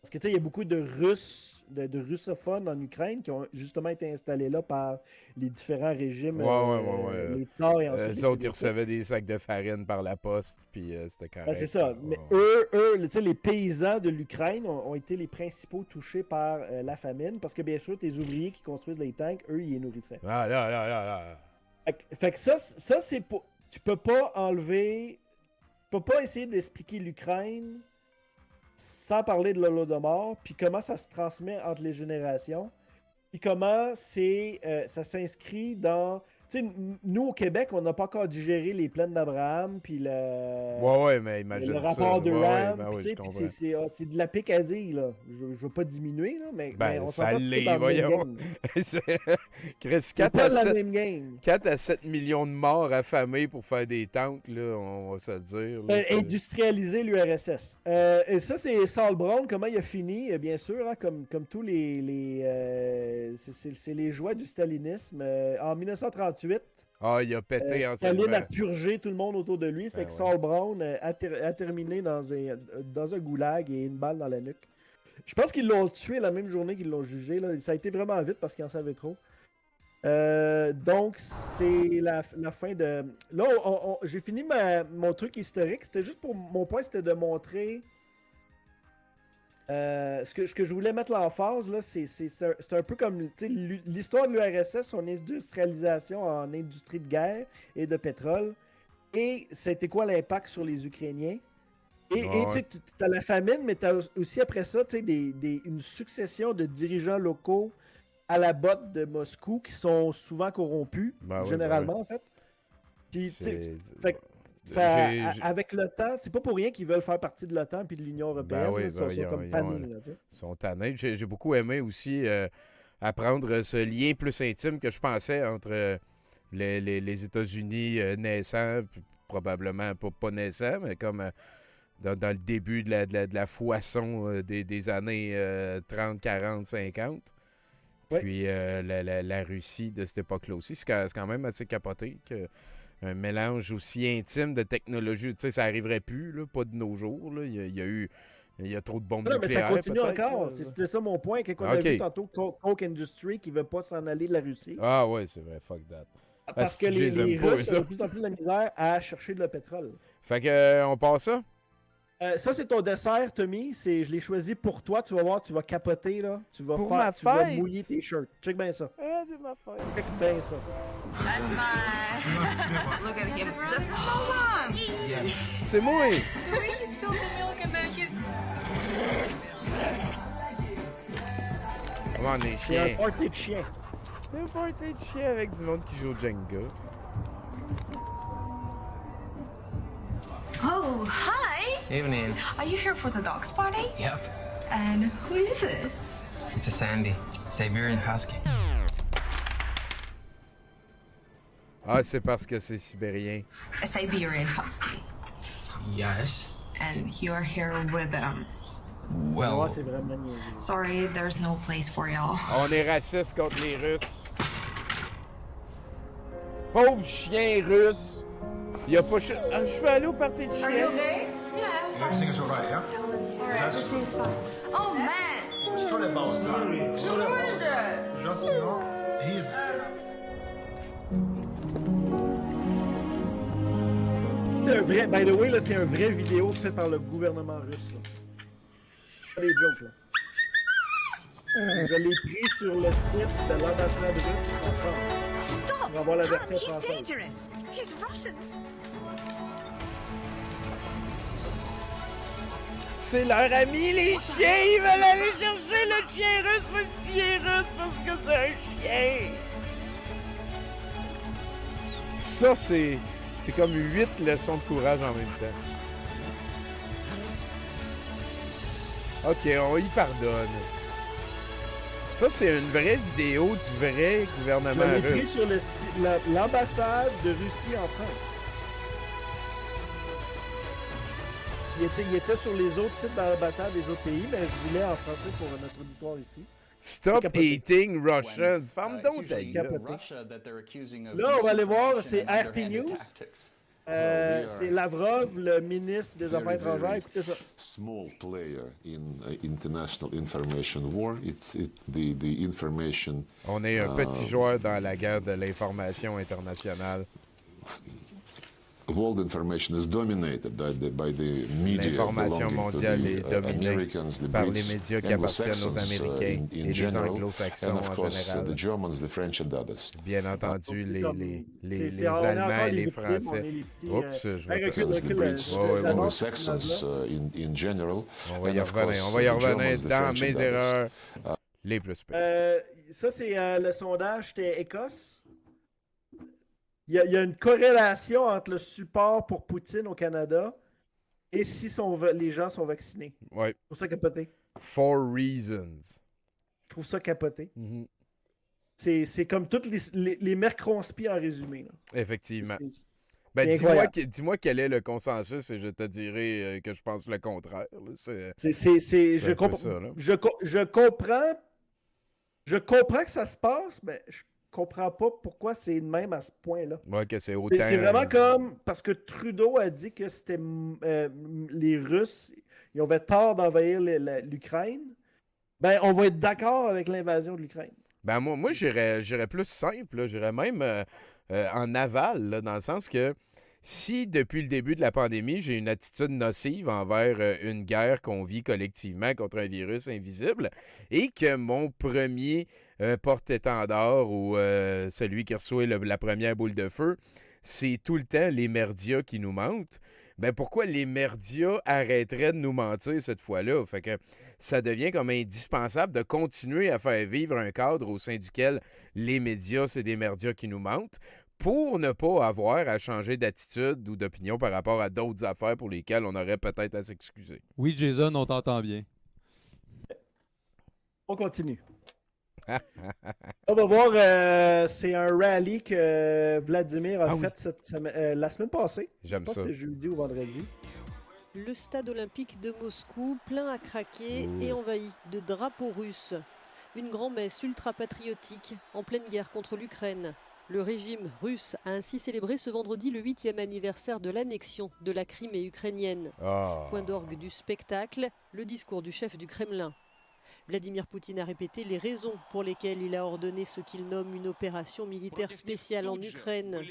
Parce que tu sais, il y a beaucoup de Russes, de russophones en Ukraine qui ont justement été installés là par les différents régimes. Les Tsars et ensuite. Eux autres, ils recevaient des sacs de farine par la poste, puis c'était correct. C'est ça. Mais eux, les paysans de l'Ukraine ont été les principaux touchés par la famine, parce que bien sûr, tes ouvriers qui construisent les tanks, eux, ils les nourrissaient. Fait que ça c'est pour... Tu peux pas enlever... Tu peux pas essayer d'expliquer l'Ukraine sans parler de l'Holodomor, puis comment ça se transmet entre les générations, puis comment ça s'inscrit dans... Tu sais, nous, au Québec, on n'a pas encore digéré les plaines d'Abraham, puis mais imagine le rapport de Ram, c'est de la picadille, là. Je veux pas diminuer, là, mais on ça s'entend l'est, dans voyons. Chris, 4 à 7 millions de morts affamés pour faire des tanks, là, on va se le dire. Là, industrialiser l'URSS. Et ça, c'est Saul Brown, comment il a fini, bien sûr, hein, comme tous c'est les joies du stalinisme. En 1938, il a pété Staline a purgé tout le monde autour de lui. Fait que Saul Brown a terminé dans un goulag et une balle dans la nuque. Je pense qu'ils l'ont tué la même journée qu'ils l'ont jugé. Là. Ça a été vraiment vite parce qu'ils en savaient trop. Donc, c'est la fin de... Là, j'ai fini mon truc historique. C'était juste pour... Mon point, c'était de montrer... Ce que je voulais mettre l'emphase, là, c'est un peu comme l'histoire de l'URSS, son industrialisation en industrie de guerre et de pétrole. Et c'était quoi l'impact sur les Ukrainiens? Et tu as la famine, mais tu as aussi après ça une succession de dirigeants locaux à la botte de Moscou qui sont souvent corrompus, généralement en fait. Puis, avec l'OTAN, c'est pas pour rien qu'ils veulent faire partie de l'OTAN puis de l'Union européenne. Ils sont comme tannés. Ils sont tannés. J'ai beaucoup aimé aussi apprendre ce lien plus intime que je pensais entre les États-Unis naissants, puis probablement pas naissants, mais comme dans le début de la foisson des années 30, 40, 50. Puis la Russie de cette époque-là aussi. C'est quand même assez capoté que un mélange aussi intime de technologie, tu sais, ça arriverait plus, là, pas de nos jours. Là. Il y a trop de bombes nucléaires. Mais ça continue encore. C'était ça mon point. Quand on a vu tantôt Coke Industry qui veut pas s'en aller de la Russie. Ah ouais, c'est vrai, fuck that. Parce que les Russes ont de plus en plus de la misère à chercher de le pétrole. Fait que on passe ça? Ça, c'est ton dessert, Tommy. Je l'ai choisi pour toi. Tu vas voir, tu vas capoter, là. Tu vas mouiller tes shirts. Check bien ça. C'est ma fête. Check bien ça. That's my... Look at him. Just a small one. C'est moi. He's spilled the milk and then he's... Comment les C'est un chiens? party de chien. C'est un party de chien avec du monde qui joue au Jenga. Oh, hi! Evening. Are you here for the dogs party? Yep. And who is this? It's a Sandy. Siberian Husky. Ah, c'est parce que c'est sibérien. A Siberian Husky. Yes. And you're here with Well, c'est vraiment niaiseux. Sorry, there's no place for y'all. On est raciste contre les Russes. Pauvre chien russe. Il a pas... je veux aller au party de chien. okay? Yeah, Everything is alright, yeah? Alright, everything's fine. Oh man! Sorry about that. Sorry about that. Just, you know, he's... C'est un vrai, by the way, là, c'est un vrai vidéo fait par le gouvernement russe. Là. Pas des jokes, là. Je l'ai pris sur le site de l'ambassade russe en France. Stop! Pour avoir la version He's française. dangerous. He's Russian. C'est leur ami, les chiens! Ils veulent aller chercher le chien russe, le petit chien russe, parce que c'est un chien! Ça, c'est comme 8 leçons de courage en même temps. OK, on y pardonne. Ça, c'est une vraie vidéo du vrai Je gouvernement l'ai pris russe. sur l'ambassade de Russie en France. Il était sur les autres sites de l'ambassade des autres pays, mais je voulais en français pour notre auditoire ici. Stop Capoté. hating Russians. Ferme donc ta usually gueule. Là, on va aller voir, c'est RT News. C'est Lavrov, le ministre des Affaires étrangères. Écoutez ça. Small player in international information war. The information. On est un petit joueur dans la guerre de l'information internationale. World information is dominated by the media. L'information belonging to mondiale the, est dominée Americans, the par les Brits, médias qui appartiennent aux Anglo-Saxons, Américains in et les general, Anglo-Saxons and of en course, général. the Germans, the French, and others. Bien entendu, les On est Allemands encore et les victimes, Français. on est les petits, Oups, je vais recule, As the Brits, ouais, j'annonce Anglo-Saxons cette in general. On va y and of revenir. course, On va y the revenir Germans, the dans French, mes and others. erreurs les plus pires. Ça, c'est le sondage, c'était Écosse. Il y a une corrélation entre le support pour Poutine au Canada et si les gens sont vaccinés. Ouais. Je trouve ça capoté. For reasons. Je trouve ça capoté. Mhm. C'est comme toutes les mercronspi en résumé. Là. Effectivement. C'est- Ben, c'est incroyable. dis-moi quel est le consensus et je te dirai que je pense le contraire. Là. C'est je un peu ça, là. Je comprends que ça se passe, mais je comprends pas pourquoi c'est le même à ce point-là. Ouais, que c'est autant. C'est vraiment comme parce que Trudeau a dit que c'était les Russes, ils avaient tort d'envahir l'Ukraine. Ben, on va être d'accord avec l'invasion de l'Ukraine. Ben, moi j'irais plus simple. là. J'irais même en aval, là, dans le sens que si depuis le début de la pandémie, j'ai une attitude nocive envers une guerre qu'on vit collectivement contre un virus invisible et que mon premier porte-étendard ou celui qui reçoit la première boule de feu, c'est tout le temps les merdias qui nous mentent, ben pourquoi les merdias arrêteraient de nous mentir cette fois-là? Fait que ça devient comme indispensable de continuer à faire vivre un cadre au sein duquel les médias, c'est des merdias qui nous mentent, pour ne pas avoir à changer d'attitude ou d'opinion par rapport à d'autres affaires pour lesquelles on aurait peut-être à s'excuser. Oui, Jason, on t'entend bien. On continue. On va voir, c'est un rallye que Vladimir a fait la semaine passée. J'aime Je pense ça. que c'est jeudi ou vendredi. Le stade olympique de Moscou, plein à craquer et envahi de drapeaux russes. Une grand-messe ultra-patriotique en pleine guerre contre l'Ukraine. Le régime russe a ainsi célébré ce vendredi le 8e anniversaire de l'annexion de la Crimée ukrainienne. Point d'orgue du spectacle, le discours du chef du Kremlin. Vladimir Poutine a répété les raisons pour lesquelles il a ordonné ce qu'il nomme une opération militaire spéciale en Ukraine.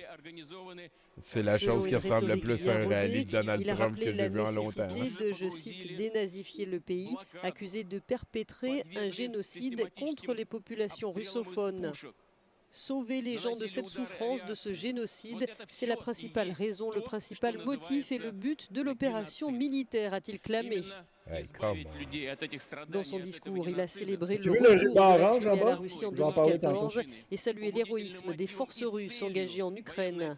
C'est la Selon chose qui une ressemble le rhétorique plus à un bien rallye de Donald il a Trump rappelé que j'ai la vu en longtemps. nécessité de, je cite, dénazifier le pays, accusé de perpétrer un génocide contre les populations russophones. Sauver les gens de cette souffrance, de ce génocide, c'est la principale raison, le principal motif et le but de l'opération militaire, a-t-il clamé. Hey, come on. Dans son discours, il a célébré Tu le veux le retour de ruban la orange Crimée à la là-bas? Russie en Je vais en parler 2014 et salué l'héroïsme des forces russes engagées en Ukraine.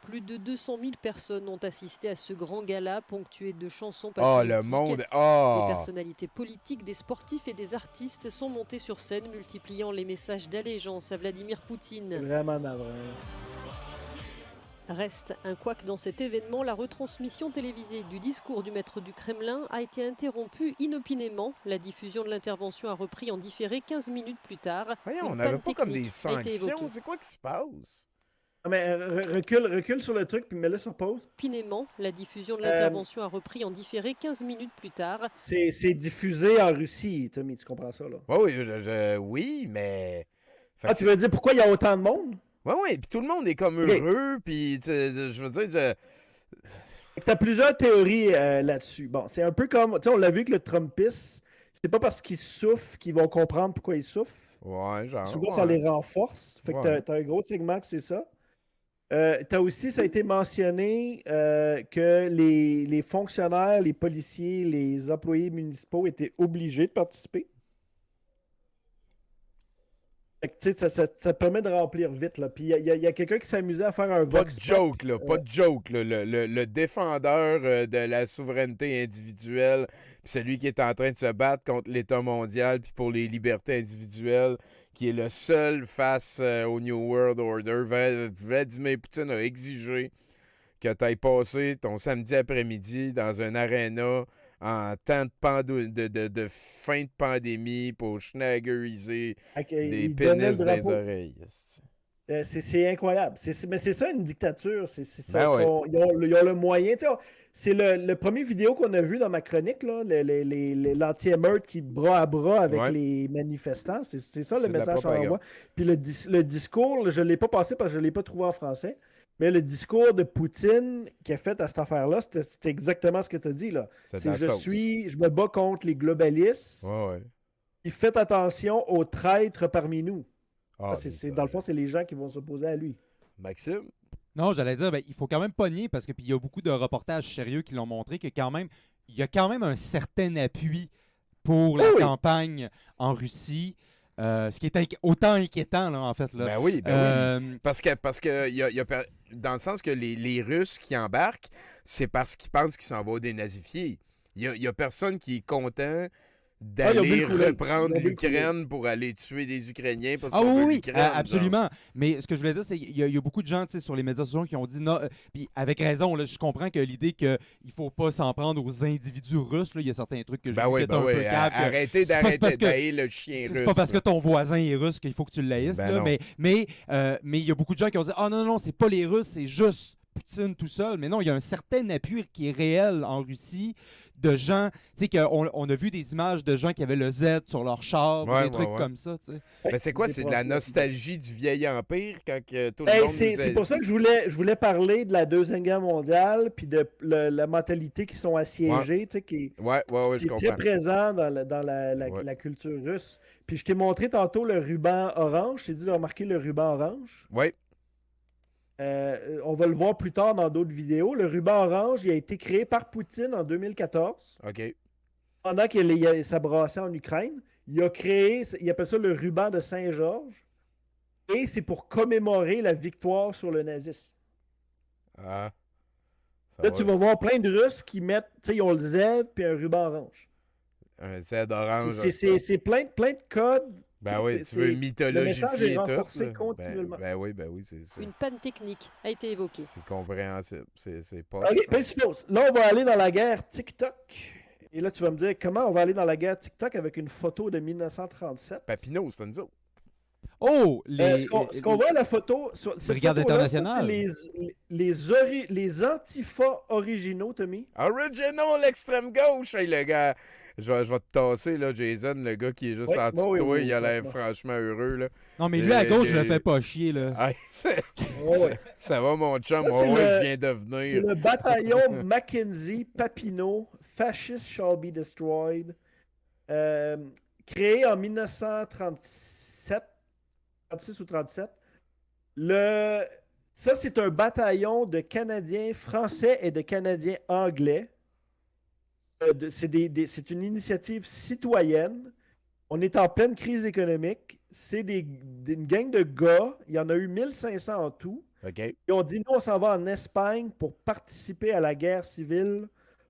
Plus de 200 000 personnes ont assisté à ce grand gala ponctué de chansons Oh, patriotiques. le monde! Des Oh! personnalités politiques, des sportifs et des artistes sont montés sur scène, multipliant les messages d'allégeance à Vladimir Poutine. Vraiment navrant. Reste un couac dans cet événement, la retransmission télévisée du discours du maître du Kremlin a été interrompue inopinément. La diffusion de l'intervention a repris en différé 15 minutes plus tard. Voyons, Une on n'avait panne pas comme des technique a été sanctions. évoquée. C'est quoi qui se passe? Ah, mais recule sur le truc puis mets-le sur pause. Inopinément, la diffusion de l'intervention a repris en différé 15 minutes plus tard. C'est diffusé en Russie, Tommy, tu comprends ça, là? Oui, mais... Fait Ah, que tu veux dire pourquoi il y a autant de monde? Oui, puis tout le monde est comme heureux, puis je veux dire... Tu as plusieurs théories là-dessus. Bon, c'est un peu comme... Tu sais, on l'a vu que le Trumpisme, c'est pas parce qu'ils souffrent qu'ils vont comprendre pourquoi ils souffrent. Ouais, genre... Souvent, ça les renforce. Fait que t'as un gros segment que c'est ça. T'as aussi, ça a été mentionné que les fonctionnaires, les policiers, les employés municipaux étaient obligés de participer. Fait que, tu sais, ça permet de remplir vite. Là. Puis il y a quelqu'un qui s'amusait à faire un Pas vox de pop. joke, là, pas de joke. Là. Le défendeur de la souveraineté individuelle, puis celui qui est en train de se battre contre l'État mondial, puis pour les libertés individuelles, qui est le seul face au New World Order, Vladimir Poutine a exigé que tu ailles passer ton samedi après-midi dans un aréna en temps de fin de pandémie pour schnaggeriser des pénis dans les oreilles. C'est incroyable. Mais c'est ça une dictature. Ils ont le moyen. C'est le premier vidéo qu'on a vu dans ma chronique, là, l'anti-émeute qui bras à bras avec les manifestants. C'est ça le message qu'on envoie. Puis le discours, je ne l'ai pas passé parce que je ne l'ai pas trouvé en français. Mais le discours de Poutine qui a fait à cette affaire-là, c'était exactement ce que tu as dit. Là. Je me bats contre les globalistes. Et faites attention aux traîtres parmi nous. Dans le fond, c'est les gens qui vont s'opposer à lui. Maxime? Non, j'allais dire, il faut quand même pas nier, parce que il y a beaucoup de reportages sérieux qui l'ont montré, que quand même, il y a quand même un certain appui pour la campagne en Russie. Ce qui est autant inquiétant, là, en fait. Là. Ben oui. Parce que dans le sens que les Russes qui embarquent, c'est parce qu'ils pensent qu'ils s'en vont dénazifier. Il y a personne qui est content d'aller reprendre l'Ukraine pour aller tuer des Ukrainiens parce qu'on veut l'Ukraine. Absolument. Genre. Mais ce que je voulais dire, c'est qu'il y a beaucoup de gens sur les médias sociaux qui ont dit non. Puis avec raison, là, je comprends que l'idée qu'il ne faut pas s'en prendre aux individus russes, il y a certains trucs que je trouve un peu cave. Arrêtez d'haïr le chien russe. C'est pas parce que ton voisin est russe qu'il faut que tu le haïsses. Mais il y a beaucoup de gens qui ont dit non, c'est pas les Russes, c'est juste Poutine tout seul. Mais non, il y a un certain appui qui est réel en Russie de gens, tu sais, on a vu des images de gens qui avaient le Z sur leur char, des trucs comme ça, tu sais. Mais c'est quoi? C'est de la nostalgie du vieil empire quand tout le monde c'est pour ça que je voulais parler de la Deuxième Guerre mondiale puis de la mentalité qui sont assiégés, tu sais, qui est très présent dans la culture russe. Puis je t'ai montré tantôt le ruban orange. Je t'ai dit de remarquer le ruban orange. Oui. On va le voir plus tard dans d'autres vidéos. Le ruban orange, il a été créé par Poutine en 2014. OK. Pendant qu'il s'abrassait en Ukraine, il appelle ça le ruban de Saint-Georges. Et c'est pour commémorer la victoire sur le nazisme. Là, tu vas voir plein de Russes qui mettent, tu sais, ils ont le Z puis un ruban orange. Un Z orange. C'est plein de codes. Ben oui, tu veux mythologifier le message est tout. renforcé continuellement. Ben oui, c'est... Une panne technique a été évoquée. C'est compréhensible. C'est pas... OK, là, on va aller dans la guerre TikTok. Et là, tu vas me dire comment on va aller dans la guerre TikTok avec une photo de 1937. Papineau, c'est nous autres. Oh! Ce qu'on voit à la photo... Brigade internationale. C'est les antifas originaux, Tommy. Original, l'extrême gauche! Hey, le gars... Je vais te tasser, là, Jason, le gars qui est juste en dessous de toi, il a l'air franchement heureux, là. Non, mais lui, à gauche, je le fais pas chier, là. Ça va, mon chum, je viens de venir. C'est le bataillon Mackenzie Papineau, Fascist Shall Be Destroyed, créé en 1937, 36 ou 37. Ça, c'est un bataillon de Canadiens français et de Canadiens anglais. C'est une initiative citoyenne. On est en pleine crise économique. C'est une gang de gars. Il y en a eu 1500 en tout. Okay. Ils ont dit, nous, on s'en va en Espagne pour participer à la guerre civile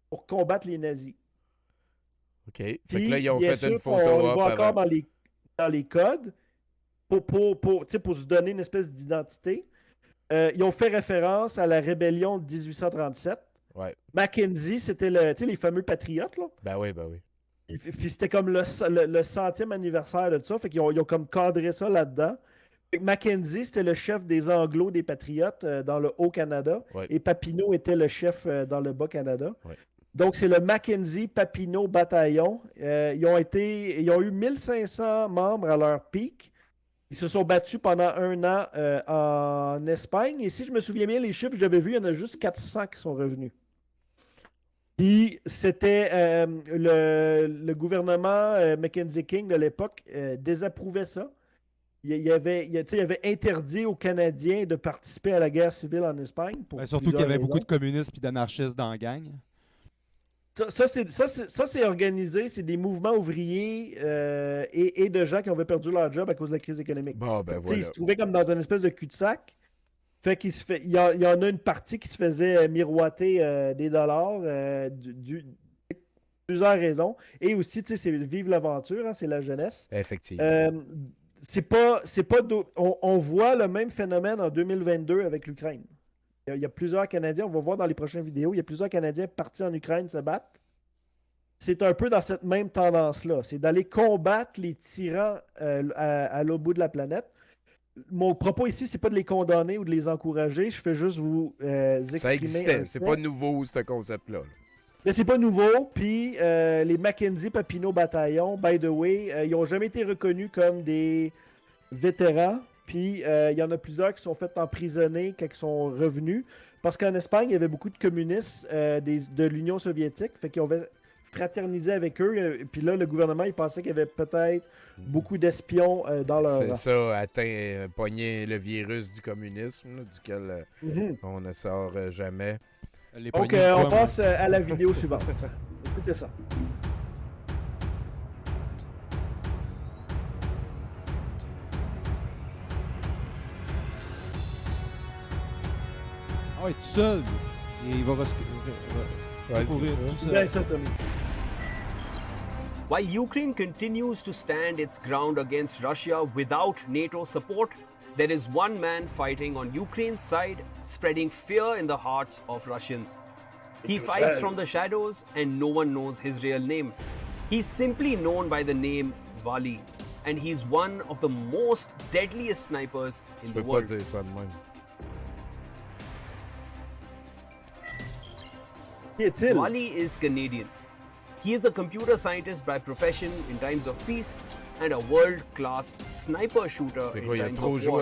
pour combattre les nazis. OK. Fait Puis, que là, ils ont bien fait sûr, une photo on voit encore dans les codes pour se donner une espèce d'identité. ils ont fait référence à la rébellion de 1837. Ouais. Mackenzie, c'était les fameux patriotes, là. Ben oui. Puis c'était comme le 100e anniversaire de ça. Fait qu'ils ont comme cadré ça là-dedans. Fait que Mackenzie, c'était le chef des Anglos des Patriotes dans le Haut-Canada. Ouais. Et Papineau était le chef dans le Bas-Canada. Ouais. Donc, c'est le Mackenzie-Papineau bataillon. Ils ont eu 1500 membres à leur pic. Ils se sont battus pendant 1 an en Espagne. Et si je me souviens bien, les chiffres que j'avais vus, il y en a juste 400 qui sont revenus. Puis c'était le gouvernement Mackenzie King de l'époque désapprouvait ça. Il avait interdit aux Canadiens de participer à la guerre civile en Espagne. Surtout qu'il y avait beaucoup de communistes et d'anarchistes dans la gang. Ça, c'est organisé. C'est des mouvements ouvriers et de gens qui avaient perdu leur job à cause de la crise économique. Bon, ben voilà. Ils se trouvaient comme dans une espèce de cul-de-sac. Fait il y en a une partie qui se faisait miroiter des dollars plusieurs raisons. Et aussi, c'est vivre l'aventure, hein, c'est la jeunesse. Effectivement. On voit le même phénomène en 2022 avec l'Ukraine. Il y a plusieurs Canadiens, on va voir dans les prochaines vidéos, il y a plusieurs Canadiens partis en Ukraine se battre. C'est un peu dans cette même tendance-là. C'est d'aller combattre les tyrans à l'autre bout de la planète. Mon propos ici, c'est pas de les condamner ou de les encourager. Je fais juste vous exprimer. Ça existait. C'est pas nouveau, ce concept-là. Mais c'est pas nouveau. Puis les Mackenzie Papineau Bataillon, by the way, ils n'ont jamais été reconnus comme des vétérans. Puis il y en a plusieurs qui sont faits emprisonner quand ils sont revenus. Parce qu'en Espagne, il y avait beaucoup de communistes de l'Union soviétique. Fait qu'ils ont fraternisé avec eux. Puis là, le gouvernement, il pensait qu'il y avait peut-être beaucoup d'espions dans leur rang. C'est ça, pogner le virus du communisme, là, duquel on ne sort jamais. Donc, on passe à la vidéo suivante. Écoutez ça. Ah ouais, tout seul. Et il va courir tout seul. Ça, Tommy. While Ukraine continues to stand its ground against Russia without NATO support, there is one man fighting on Ukraine's side, spreading fear in the hearts of Russians. He fights from the shadows and no one knows his real name. He's simply known by the name Vali, and he's one of the most deadliest snipers in the world. Tu peux pas dire ça de même. Qui est-il? Vali is Canadian. He is a computer scientist by profession in times of peace and a world-class sniper shooter in times of war.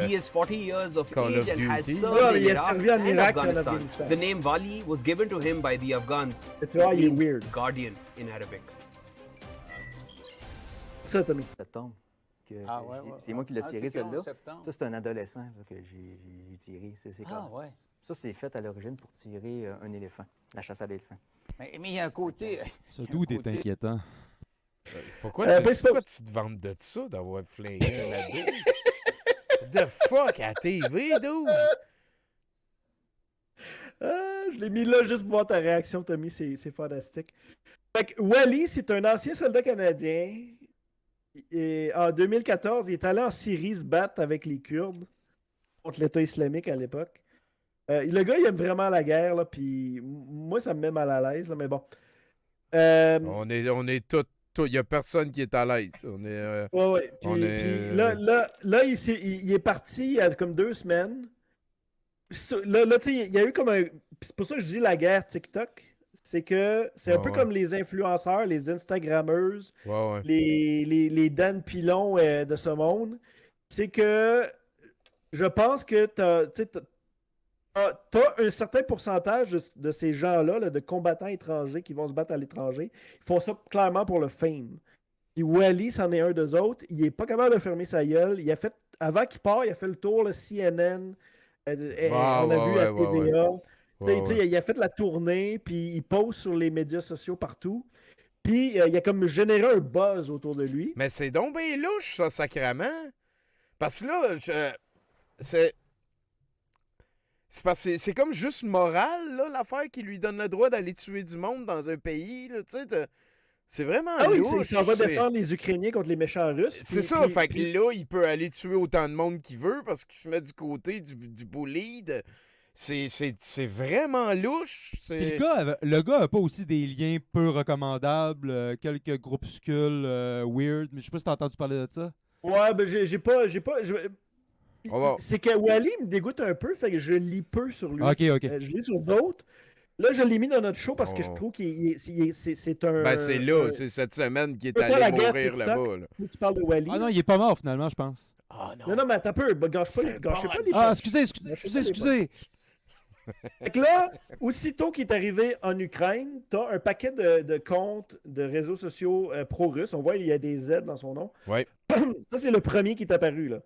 He is 40 years of age and has served in Iraq and Afghanistan. The name Vali was given to him by the Afghans. It's really weird. Guardian in Arabic. Ça, Tommy. Septembre. C'est moi qui l'ai tiré, celle-là. Ça, c'est un adolescent que j'ai tiré. Ça, c'est fait à l'origine pour tirer un éléphant, la chasse à l'éléphant. Mais il y a un côté... Ce doute est inquiétant. Pourquoi tu te vantes de ça, d'avoir flingué la douille? The fuck, à TV, dude? Je l'ai mis là juste pour voir ta réaction, Tommy. C'est fantastique. Fait que Wally, c'est un ancien soldat canadien. Et en 2014, il est allé en Syrie se battre avec les Kurdes contre l'État islamique à l'époque. Le gars, il aime vraiment la guerre, là, puis moi, ça me met mal à l'aise, là, mais bon. On est tous. Il n'y a personne qui est à l'aise. Ouais. Puis là, il est parti il y a comme 2 semaines. Là, tu sais, il y a eu comme un... C'est pour ça que je dis la guerre TikTok. C'est que c'est un peu comme les influenceurs, les Instagrammeuses, les Dan Pilon de ce monde. C'est que je pense que t'as un certain pourcentage de ces gens-là, là, de combattants étrangers qui vont se battre à l'étranger. Ils font ça clairement pour le fame. Puis Wally, c'en est un d'eux autres. Il est pas capable de fermer sa gueule. Avant qu'il parte, il a fait le tour, le CNN. On a vu à TVA. Il a fait la tournée, puis il poste sur les médias sociaux partout. Puis il a comme généré un buzz autour de lui. Mais c'est donc bien louche, ça, sacrément. Parce que là, c'est comme juste moral, là, l'affaire qui lui donne le droit d'aller tuer du monde dans un pays. Là, tu sais, C'est vraiment Ah oui, louche. ça va défendre les Ukrainiens contre les méchants russes. C'est ça, fait que là, il peut aller tuer autant de monde qu'il veut parce qu'il se met du côté du bullied. C'est vraiment louche. Puis le gars a pas aussi des liens peu recommandables, quelques groupuscules weird, mais je sais pas si t'as entendu parler de ça. Ouais, ben j'ai pas. C'est que Wally me dégoûte un peu, fait que je lis peu sur lui. Ok. Je lis sur d'autres. Là, je l'ai mis dans notre show parce que je trouve qu'il c'est un. Ben, c'est là, c'est cette semaine qu'il est allé mourir là-bas. Là. Tu parles de Wally. Ah non, il est pas mort finalement, je pense. Ah non. Non, mais attends un peu. Gâchez pas les Ah, excusez. Fait que là, aussitôt qu'il est arrivé en Ukraine, t'as un paquet de comptes de réseaux sociaux pro-russes. On voit il y a des Z dans son nom. Ouais. Ça, c'est le premier qui est apparu, là.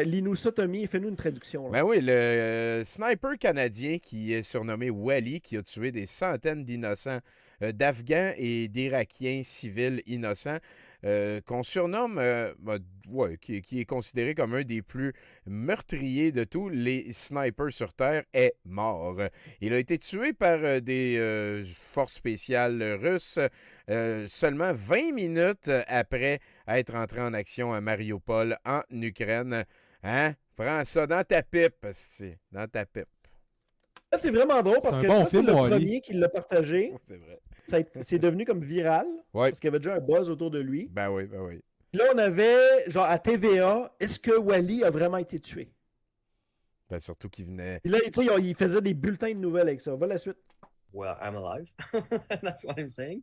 Linousa Tommy, fais-nous une traduction. Là. Ben oui, le sniper canadien qui est surnommé Wally, qui a tué des centaines d'innocents, d'Afghans et d'Irakiens civils innocents, qu'on surnomme, qui est considéré comme un des plus meurtriers de tous les snipers sur Terre, est mort. Il a été tué par des forces spéciales russes seulement 20 minutes après être entré en action à Mariupol, en Ukraine. Hein? Prends ça dans ta pipe, dans ta pipe. Ça, c'est vraiment drôle parce que ça, c'est le premier qui l'a partagé. C'est vrai. C'est devenu comme viral. Ouais. Parce qu'il y avait déjà un buzz autour de lui. Ben oui. Puis là, on avait, genre, à TVA, est-ce que Wally a vraiment été tué? Ben surtout qu'il venait... Puis là, tu sais, il faisait des bulletins de nouvelles avec ça. Va la suite. Well, I'm alive. That's what I'm saying.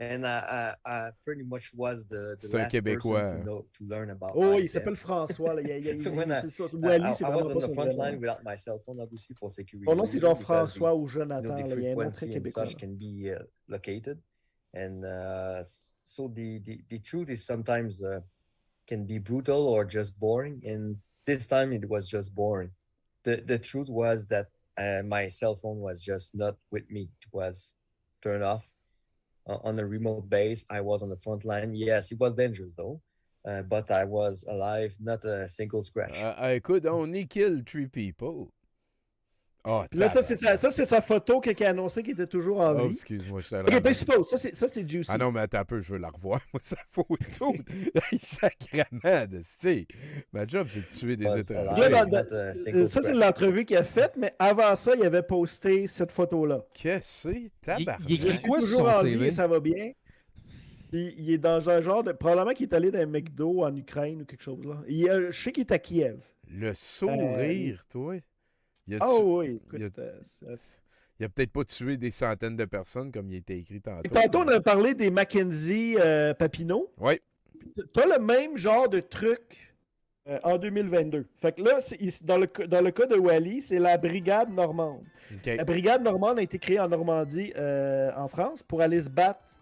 And I pretty much was the last person to learn about. Oh, il s'appelle François. Là. So when c'est ça. Wally, c'est I vraiment was on pas the son front vrai line nom. without my cell phone, obviously, for security. Son nom, c'est genre reasons, François ou the Jonathan. Là. Il y a un nom très frequency and québécois. such can be located. And so the truth is sometimes can be brutal or just boring. And this time it was just boring. The truth was that my cell phone was just not with me. It was turned off. On a remote base, I was on the front line. Yes, it was dangerous though, but I was alive, not a single scratch. I could only kill 3 people. Oh, puis là, ça, c'est sa photo qui a annoncé qu'il était toujours en vie. Oh, excuse-moi, je OK, ben, suppose. Ça, c'est juicy. Ah non, mais attends un peu, je veux la revoir, moi, sa photo. Sacrément, tu sais. Ma job, c'est de tuer des étrangers. Ça, c'est l'entrevue qu'il a faite, mais avant ça, il avait posté cette photo-là. Qu'est-ce que c'est? Tabarnak. Il écrit quoi sur son en CV? vie, ça va bien. Il est dans un genre de... Probablement qu'il est allé dans un McDo en Ukraine ou quelque chose là. Je sais qu'il est à Kiev. Le sourire, toi. Oui, écoute, il a peut-être pas tué des centaines de personnes comme il était écrit tantôt. Et tantôt, on a parlé des Mackenzie Papineau. Oui. Tu as le même genre de truc en 2022. Fait que là, dans le cas de Wally, c'est la Brigade normande. Okay. La Brigade normande a été créée en Normandie, en France, pour aller se battre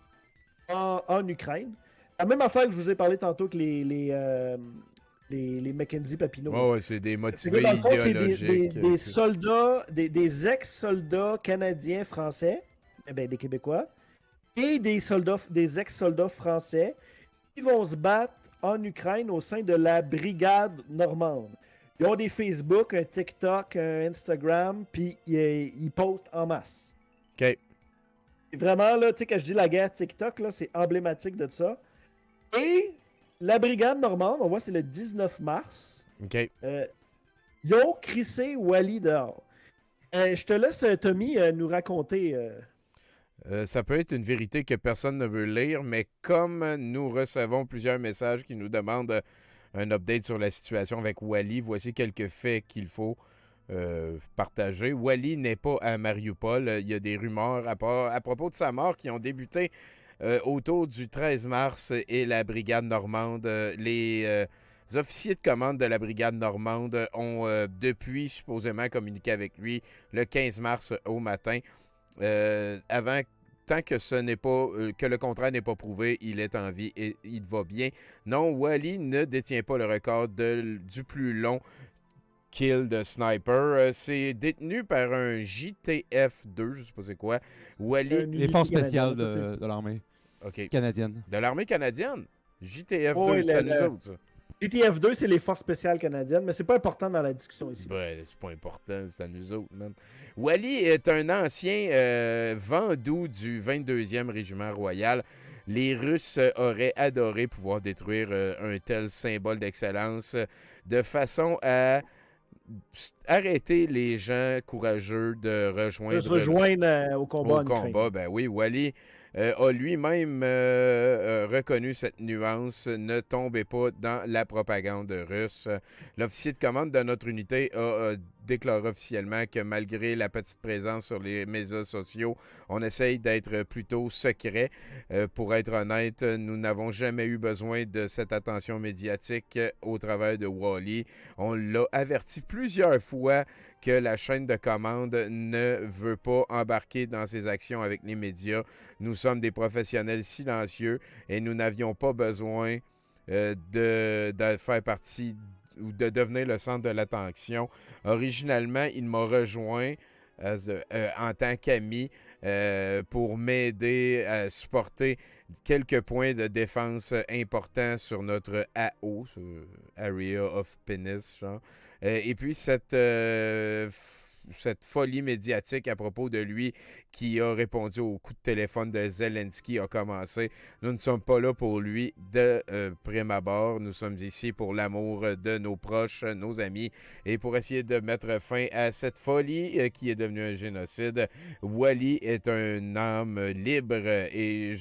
en Ukraine. La même affaire que je vous ai parlé tantôt que les Mackenzie Papineau. Ouais, c'est des motivés idéologiques. C'est des soldats, des ex-soldats canadiens français, des Québécois, et des ex-soldats français qui vont se battre en Ukraine au sein de la Brigade normande. Ils ont des Facebook, un TikTok, un Instagram, puis ils postent en masse. OK. Et vraiment, là, tu sais, quand je dis la guerre TikTok, là, c'est emblématique de ça. Et la Brigade normande, on voit, c'est le 19 mars. OK. Ils ont crissé Wally dehors. Je te laisse, Tommy, nous raconter. Ça peut être une vérité que personne ne veut lire, mais comme nous recevons plusieurs messages qui nous demandent un update sur la situation avec Wally, voici quelques faits qu'il faut partager. Wally n'est pas à Mariupol. Il y a des rumeurs à propos de sa mort qui ont débuté autour du 13 mars et la brigade normande. Les officiers de commande de la brigade normande ont depuis supposément communiqué avec lui le 15 mars au matin. Tant que ce n'est pas que le contraire n'est pas prouvé, il est en vie et il va bien. Non, Wally ne détient pas le record du plus long kill de sniper. C'est détenu par un JTF-2, je ne sais pas c'est quoi. Wally... Les forces spéciales de l'armée canadienne. De l'armée canadienne? JTF-2, c'est nous autres, ça. JTF-2, c'est les forces spéciales canadiennes, mais c'est pas important dans la discussion ici. Ben, c'est pas important, c'est à nous autres, même. Wally est un ancien Vendoux du 22e Régiment Royal. Les Russes auraient adoré pouvoir détruire un tel symbole d'excellence de façon à arrêter les gens courageux de rejoindre... De se rejoindre au combat en Ukraine. Ben oui, Wally a lui-même reconnu cette nuance. Ne tombez pas dans la propagande russe. L'officier de commande de notre unité a déclaré officiellement que malgré la petite présence sur les médias sociaux, on essaye d'être plutôt secret. Pour être honnête, nous n'avons jamais eu besoin de cette attention médiatique au travers de Wally. On l'a averti plusieurs fois que la chaîne de commande ne veut pas embarquer dans ses actions avec les médias. Nous sommes des professionnels silencieux et nous n'avions pas besoin de faire partie ou de devenir le centre de l'attention. Originalement, il m'a rejoint en tant qu'ami pour m'aider à supporter quelques points de défense importants sur notre AO, Area of Penis, genre. Et puis cette folie médiatique à propos de lui qui a répondu au coup de téléphone de Zelensky a commencé. Nous ne sommes pas là pour lui de prime abord. Nous sommes ici pour l'amour de nos proches, nos amis, et pour essayer de mettre fin à cette folie qui est devenue un génocide. Wally est un homme libre et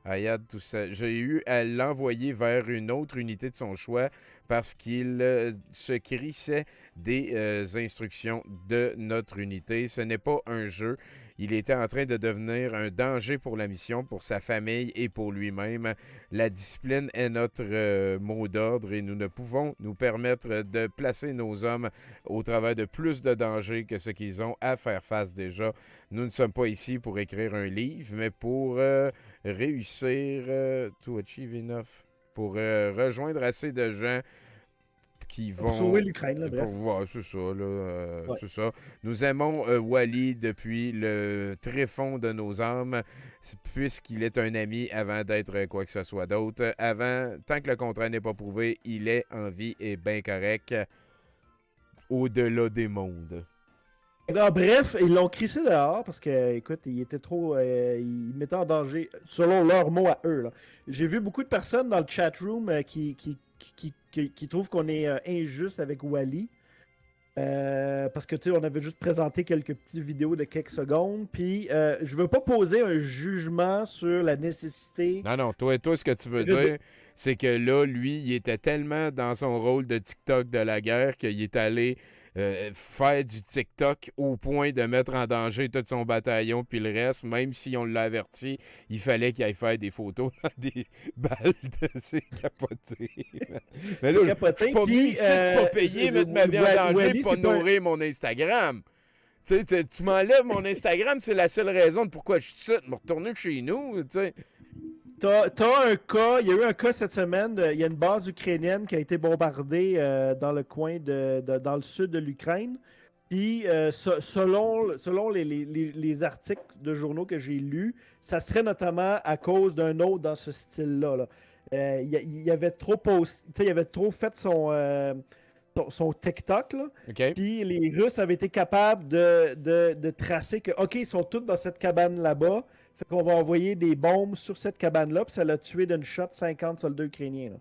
Ayad, tout ça. J'ai eu à l'envoyer vers une autre unité de son choix parce qu'il se crissait des instructions de notre unité. Ce n'est pas un jeu. Il était en train de devenir un danger pour la mission, pour sa famille et pour lui-même. La discipline est notre mot d'ordre et nous ne pouvons nous permettre de placer nos hommes au travers de plus de dangers que ce qu'ils ont à faire face déjà. Nous ne sommes pas ici pour écrire un livre, mais pour réussir to achieve enough, pour rejoindre assez de gens qui vont... Pour sauver l'Ukraine, là, bref. Ouais, c'est ça, là. Ouais. C'est ça. Nous aimons Wally depuis le tréfonds de nos âmes, puisqu'il est un ami avant d'être quoi que ce soit d'autre. Tant que le contraire n'est pas prouvé, il est en vie et bien correct au-delà des mondes. Alors, bref, ils l'ont crissé dehors parce que, écoute, il était trop. Il mettait en danger, selon leurs mots à eux. J'ai vu beaucoup de personnes dans le chatroom qui trouvent qu'on est injuste avec Wally. Parce que, tu sais, on avait juste présenté quelques petites vidéos de quelques secondes. Puis, je veux pas poser un jugement sur la nécessité. Non, toi, ce que tu veux dire, c'est que là, lui, il était tellement dans son rôle de TikTok de la guerre qu'il est allé faire du TikTok au point de mettre en danger tout son bataillon puis le reste, même si on l'a averti, il fallait qu'il aille faire des photos dans des balles de c'est capoté. Mais là, je suis pas venu ici de pas payer, mettre ma vie en danger pour nourrir mon Instagram. Tu m'enlèves mon Instagram, c'est la seule raison de pourquoi je suis me retourner chez nous, tu sais. T'as un cas, il y a eu un cas cette semaine, il y a une base ukrainienne qui a été bombardée dans le coin dans le sud de l'Ukraine. Puis selon les articles de journaux que j'ai lus, ça serait notamment à cause d'un autre dans ce style-là. Il avait trop fait son TikTok, là. Okay. Puis les Russes avaient été capables de tracer que, OK, ils sont tous dans cette cabane là-bas. Fait qu'on va envoyer des bombes sur cette cabane-là, puis ça l'a tué d'une shot 50 soldats ukrainiens. Là.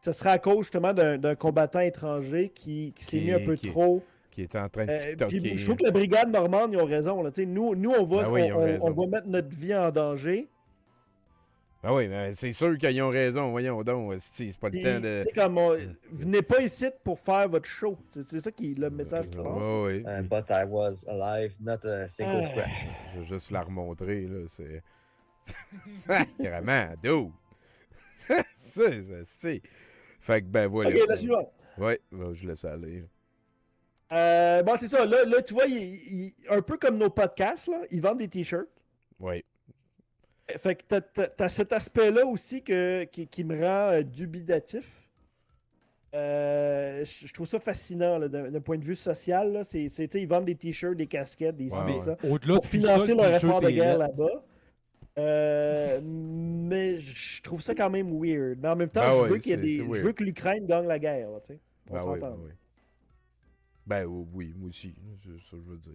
Ce serait à cause justement d'un combattant étranger qui s'est mis un peu trop. Qui est en train de TikToker. Puis, je trouve que la brigade normande, ils ont raison. Là. Nous, on va mettre notre vie en danger. Ben oui, mais c'est sûr qu'ils ont raison. Voyons donc, c'est pas le temps de... Venez pas ici pour faire votre show. C'est ça qui est le message que je pense. Oui. But I was alive, not a single scratch. Je vais juste la remontrer, là. C'est... Sacrément, dude! c'est... Fait que, ben voilà. OK, la suivante. Oui, je laisse aller. Bon, c'est ça. Là, tu vois, un peu comme nos podcasts, là, ils vendent des t-shirts. Oui. Fait que t'as cet aspect-là aussi qui me rend dubitatif. Je trouve ça fascinant d'un point de vue social. Là. Ils vendent des t-shirts, des casquettes, des ça, pour financer leur effort de guerre là-bas. Mais je trouve ça quand même weird. Mais en même temps, je veux que l'Ukraine gagne la guerre. Là, on s'entend. Oui, moi aussi. C'est ça que je veux dire.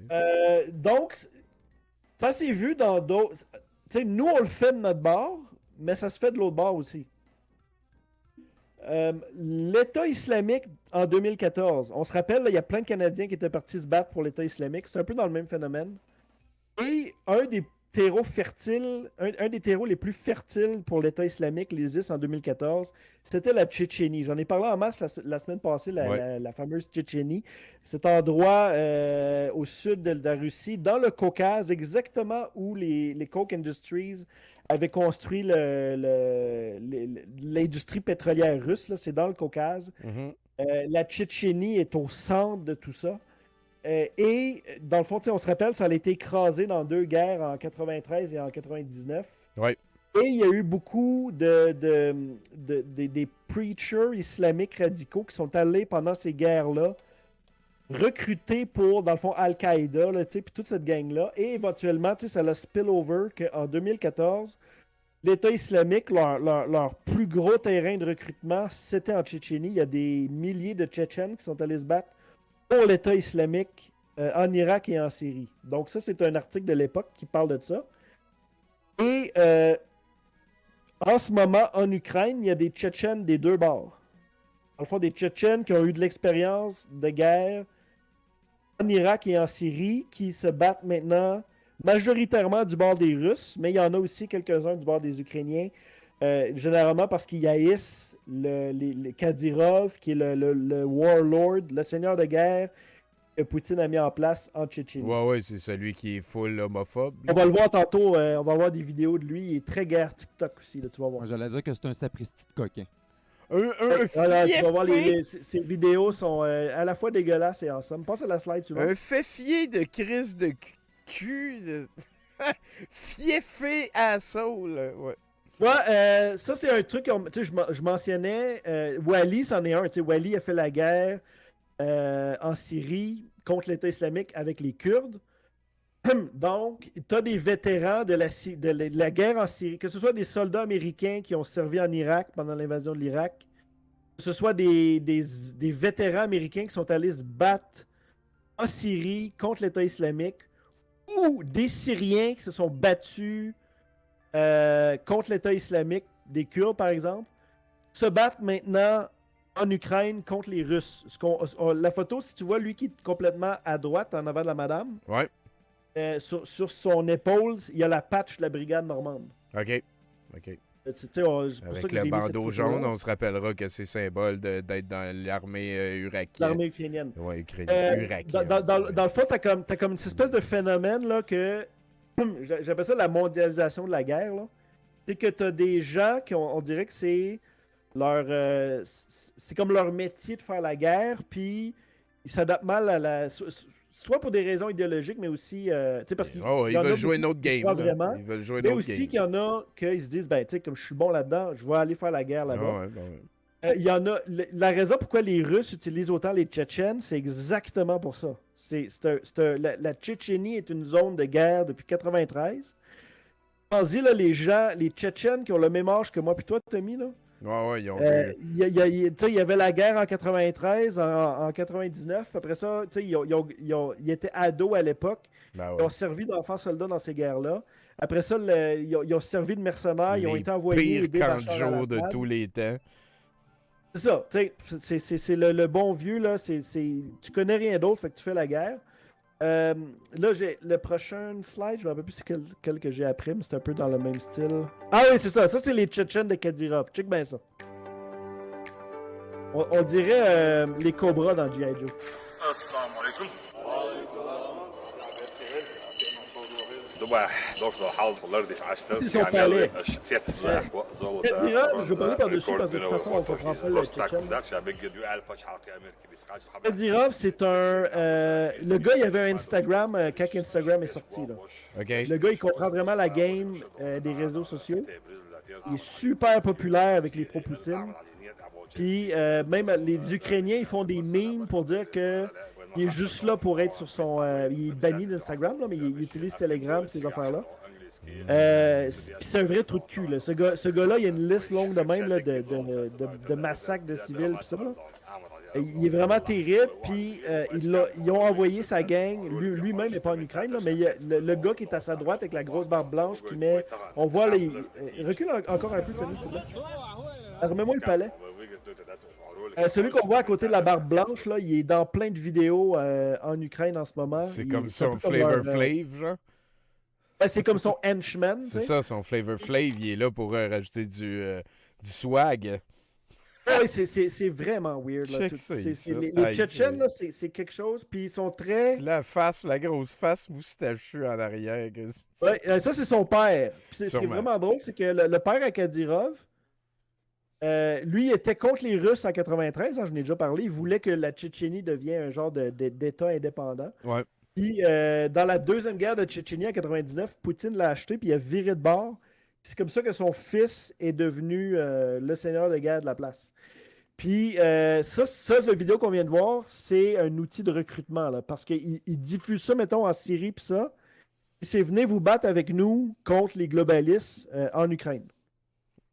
Donc, ça s'est vu dans d'autres... sais, nous, on le fait de notre bord, mais ça se fait de l'autre bord aussi. L'État islamique en 2014, on se rappelle, il y a plein de Canadiens qui étaient partis se battre pour l'État islamique. C'est un peu dans le même phénomène. Et un des terreaux fertiles, un des terreaux les plus fertiles pour l'État islamique, l'ISIS en 2014, c'était la Tchétchénie. J'en ai parlé en masse la semaine passée, la fameuse Tchétchénie. Cet endroit au sud de la Russie, dans le Caucase, exactement où les Koch Industries avaient construit l'industrie pétrolière russe. Là, c'est dans le Caucase. La Tchétchénie est au centre de tout ça. Et dans le fond, on se rappelle, ça a été écrasé dans 2 guerres en 93 et en 99. Ouais. Et il y a eu beaucoup des preachers islamiques radicaux qui sont allés pendant ces guerres-là recruter pour, dans le fond, Al-Qaïda, puis toute cette gang-là. Et éventuellement, ça a spill over qu'en 2014, l'État islamique, leur plus gros terrain de recrutement, c'était en Tchétchénie. Il y a des milliers de Tchétchènes qui sont allés se battre pour l'État islamique en Irak et en Syrie. Donc ça, c'est un article de l'époque qui parle de ça. Et en ce moment, en Ukraine, il y a des Tchétchènes des 2 bords. Dans le fond, des Tchétchènes qui ont eu de l'expérience de guerre en Irak et en Syrie, qui se battent maintenant majoritairement du bord des Russes, mais il y en a aussi quelques-uns du bord des Ukrainiens, généralement parce qu'ils haïssent le Kadyrov, qui est le warlord, le seigneur de guerre que Poutine a mis en place en Tchétchénie. Ouais, c'est celui qui est full homophobe. On va le voir tantôt, on va voir des vidéos de lui, il est très guerre TikTok aussi, là, tu vas voir. J'allais dire que c'est un sapristi de coquin. Voilà, tu vas voir, ces vidéos sont à la fois dégueulasses et ensemble. Passe à la slide suivante. Un féfier de crise de cul, fiefé à soul, ouais. Ouais, ça c'est un truc, je mentionnais, Wally, c'en est un. Wally a fait la guerre en Syrie contre l'État islamique avec les Kurdes. Donc, tu as des vétérans de la guerre en Syrie, que ce soit des soldats américains qui ont servi en Irak pendant l'invasion de l'Irak, que ce soit des vétérans américains qui sont allés se battre en Syrie contre l'État islamique, ou des Syriens qui se sont battus contre l'État islamique, des Kurdes par exemple, se battent maintenant en Ukraine contre les Russes. La photo, si tu vois lui qui est complètement à droite en avant de la madame, ouais. Sur son épaule, il y a la patch de la brigade normande. OK. Avec le bandeau jaune, on se rappellera que c'est symbole d'être dans l'armée irakienne. L'armée ukrainienne. Oui, irakienne. Dans le fond, t'as comme une espèce de phénomène là, que j'appelle ça la mondialisation de la guerre. C'est que t'as des gens qui on dirait que c'est leur c'est comme leur métier de faire la guerre, puis ils s'adaptent mal à la... Soit pour des raisons idéologiques, mais aussi... parce qu'ils veulent jouer une autre game. Vraiment, ils veulent jouer mais aussi qu'il y en a qui se disent, comme je suis bon là-dedans, je vais aller faire la guerre là-bas. Il y en a... La raison pourquoi les Russes utilisent autant les Tchétchènes, c'est exactement pour ça. La Tchétchénie est une zone de guerre depuis 1993. Pensez, là, les Tchétchènes qui ont le même âge que moi puis toi, Tommy, là. Ouais, ils ont il y avait la guerre en 93, en 99. Après ça, ils étaient ados à l'époque. Ils ont servi d'enfants soldats dans ces guerres-là. Après ça, ils ont servi de mercenaires. Ils ont été envoyés pires camps de tous les temps. C'est ça. C'est le bon vieux. Là, tu connais rien d'autre, fait que tu fais la guerre. Là, j'ai le prochain slide, je me rappelle plus c'est quel que j'ai appris, mais c'est un peu dans le même style. Ah oui, c'est ça. Ça, c'est les Tchétchènes de Kadyrov. Check bien ça. On dirait les cobras dans G.I. Joe. Assalamu alaikum. C'est son palais. Kadyrov, je vais parler par-dessus parce que de toute façon, on comprend pas le Tchétchène. Kadyrov, c'est un... le gars, il avait un Instagram quand Instagram est sorti. Là. Okay. Le gars, il comprend vraiment la game des réseaux sociaux. Il est super populaire avec les pro-Poutine. Puis même les Ukrainiens, ils font des memes pour dire que il est juste là pour être sur son... il est banni d'Instagram, mais il utilise Telegram, ces affaires-là. C'est un vrai trou de cul. Là. Ce gars-là, il y a une liste longue de même là, de massacres de civils. Pis ça, là. Il est vraiment terrible, puis ils ont envoyé sa gang, lui-même n'est pas en Ukraine, là, mais il y a le gars qui est à sa droite avec la grosse barbe blanche qui met... On voit, là, il recule encore un peu, Tony, s'il te plaît. Remets-moi le palais. Celui qu'on voit à côté de la barbe blanche, là, il est dans plein de vidéos en Ukraine en ce moment. C'est comme son Flavor Flav, genre? C'est comme son henchman. C'est ça, son Flavor Flav, il est là pour rajouter du swag. Oui, c'est vraiment weird. Là, les Tchétchènes, là, c'est quelque chose. Puis ils sont très... La grosse face moustachue en arrière. Ouais, ça, c'est son père. Ce qui est vraiment drôle, c'est que le père à Kadyrov, lui, il était contre les Russes en 93, hein, je n'ai déjà parlé. Il voulait que la Tchétchénie devienne un genre d'État indépendant. Ouais. Puis dans la deuxième guerre de Tchétchénie en 99, Poutine l'a acheté, puis il a viré de bord. C'est comme ça que son fils est devenu le seigneur de guerre de la place. Puis ça, la vidéo qu'on vient de voir, c'est un outil de recrutement, là, parce qu'il diffuse ça, mettons, en Syrie, puis ça. C'est venez vous battre avec nous contre les globalistes en Ukraine.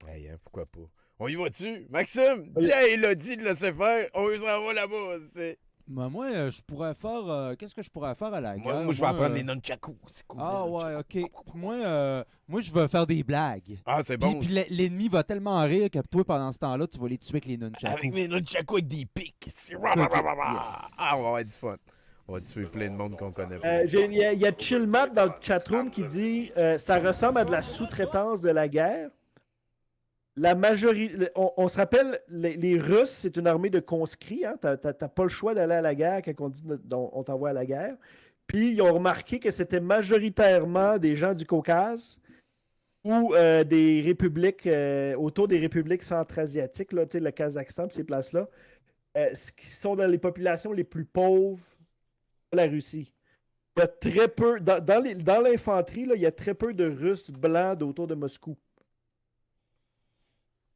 Hey, hein, pourquoi pas? On y va-tu? Maxime, tiens, il a dit de laisser faire. On s'en va là-bas. Moi, je pourrais faire... Qu'est-ce que je pourrais faire à la guerre? Moi, je vais apprendre les nunchakus. C'est cool. Ah ouais, OK. Moi, je vais faire des blagues. Ah, c'est bon. Puis l'ennemi va tellement rire que toi, pendant ce temps-là, tu vas les tuer avec les nunchakus. Avec mes nunchakus avec des pics. Ah, on va avoir du fun. On va tuer plein de monde qu'on connaît pas. Il y a Chillmat dans le chatroom qui dit ça ressemble à de la sous-traitance de la guerre. La majorité, on se rappelle, les Russes, c'est une armée de conscrits. Hein? T'as pas le choix d'aller à la guerre quand on dit on t'envoie à la guerre. Puis ils ont remarqué que c'était majoritairement des gens du Caucase ou des républiques, autour des républiques centra-asiatiques, là, le Kazakhstan, ces places-là, qui sont dans les populations les plus pauvres de la Russie. Il y a très peu, dans l'infanterie, il y a très peu de Russes blancs autour de Moscou.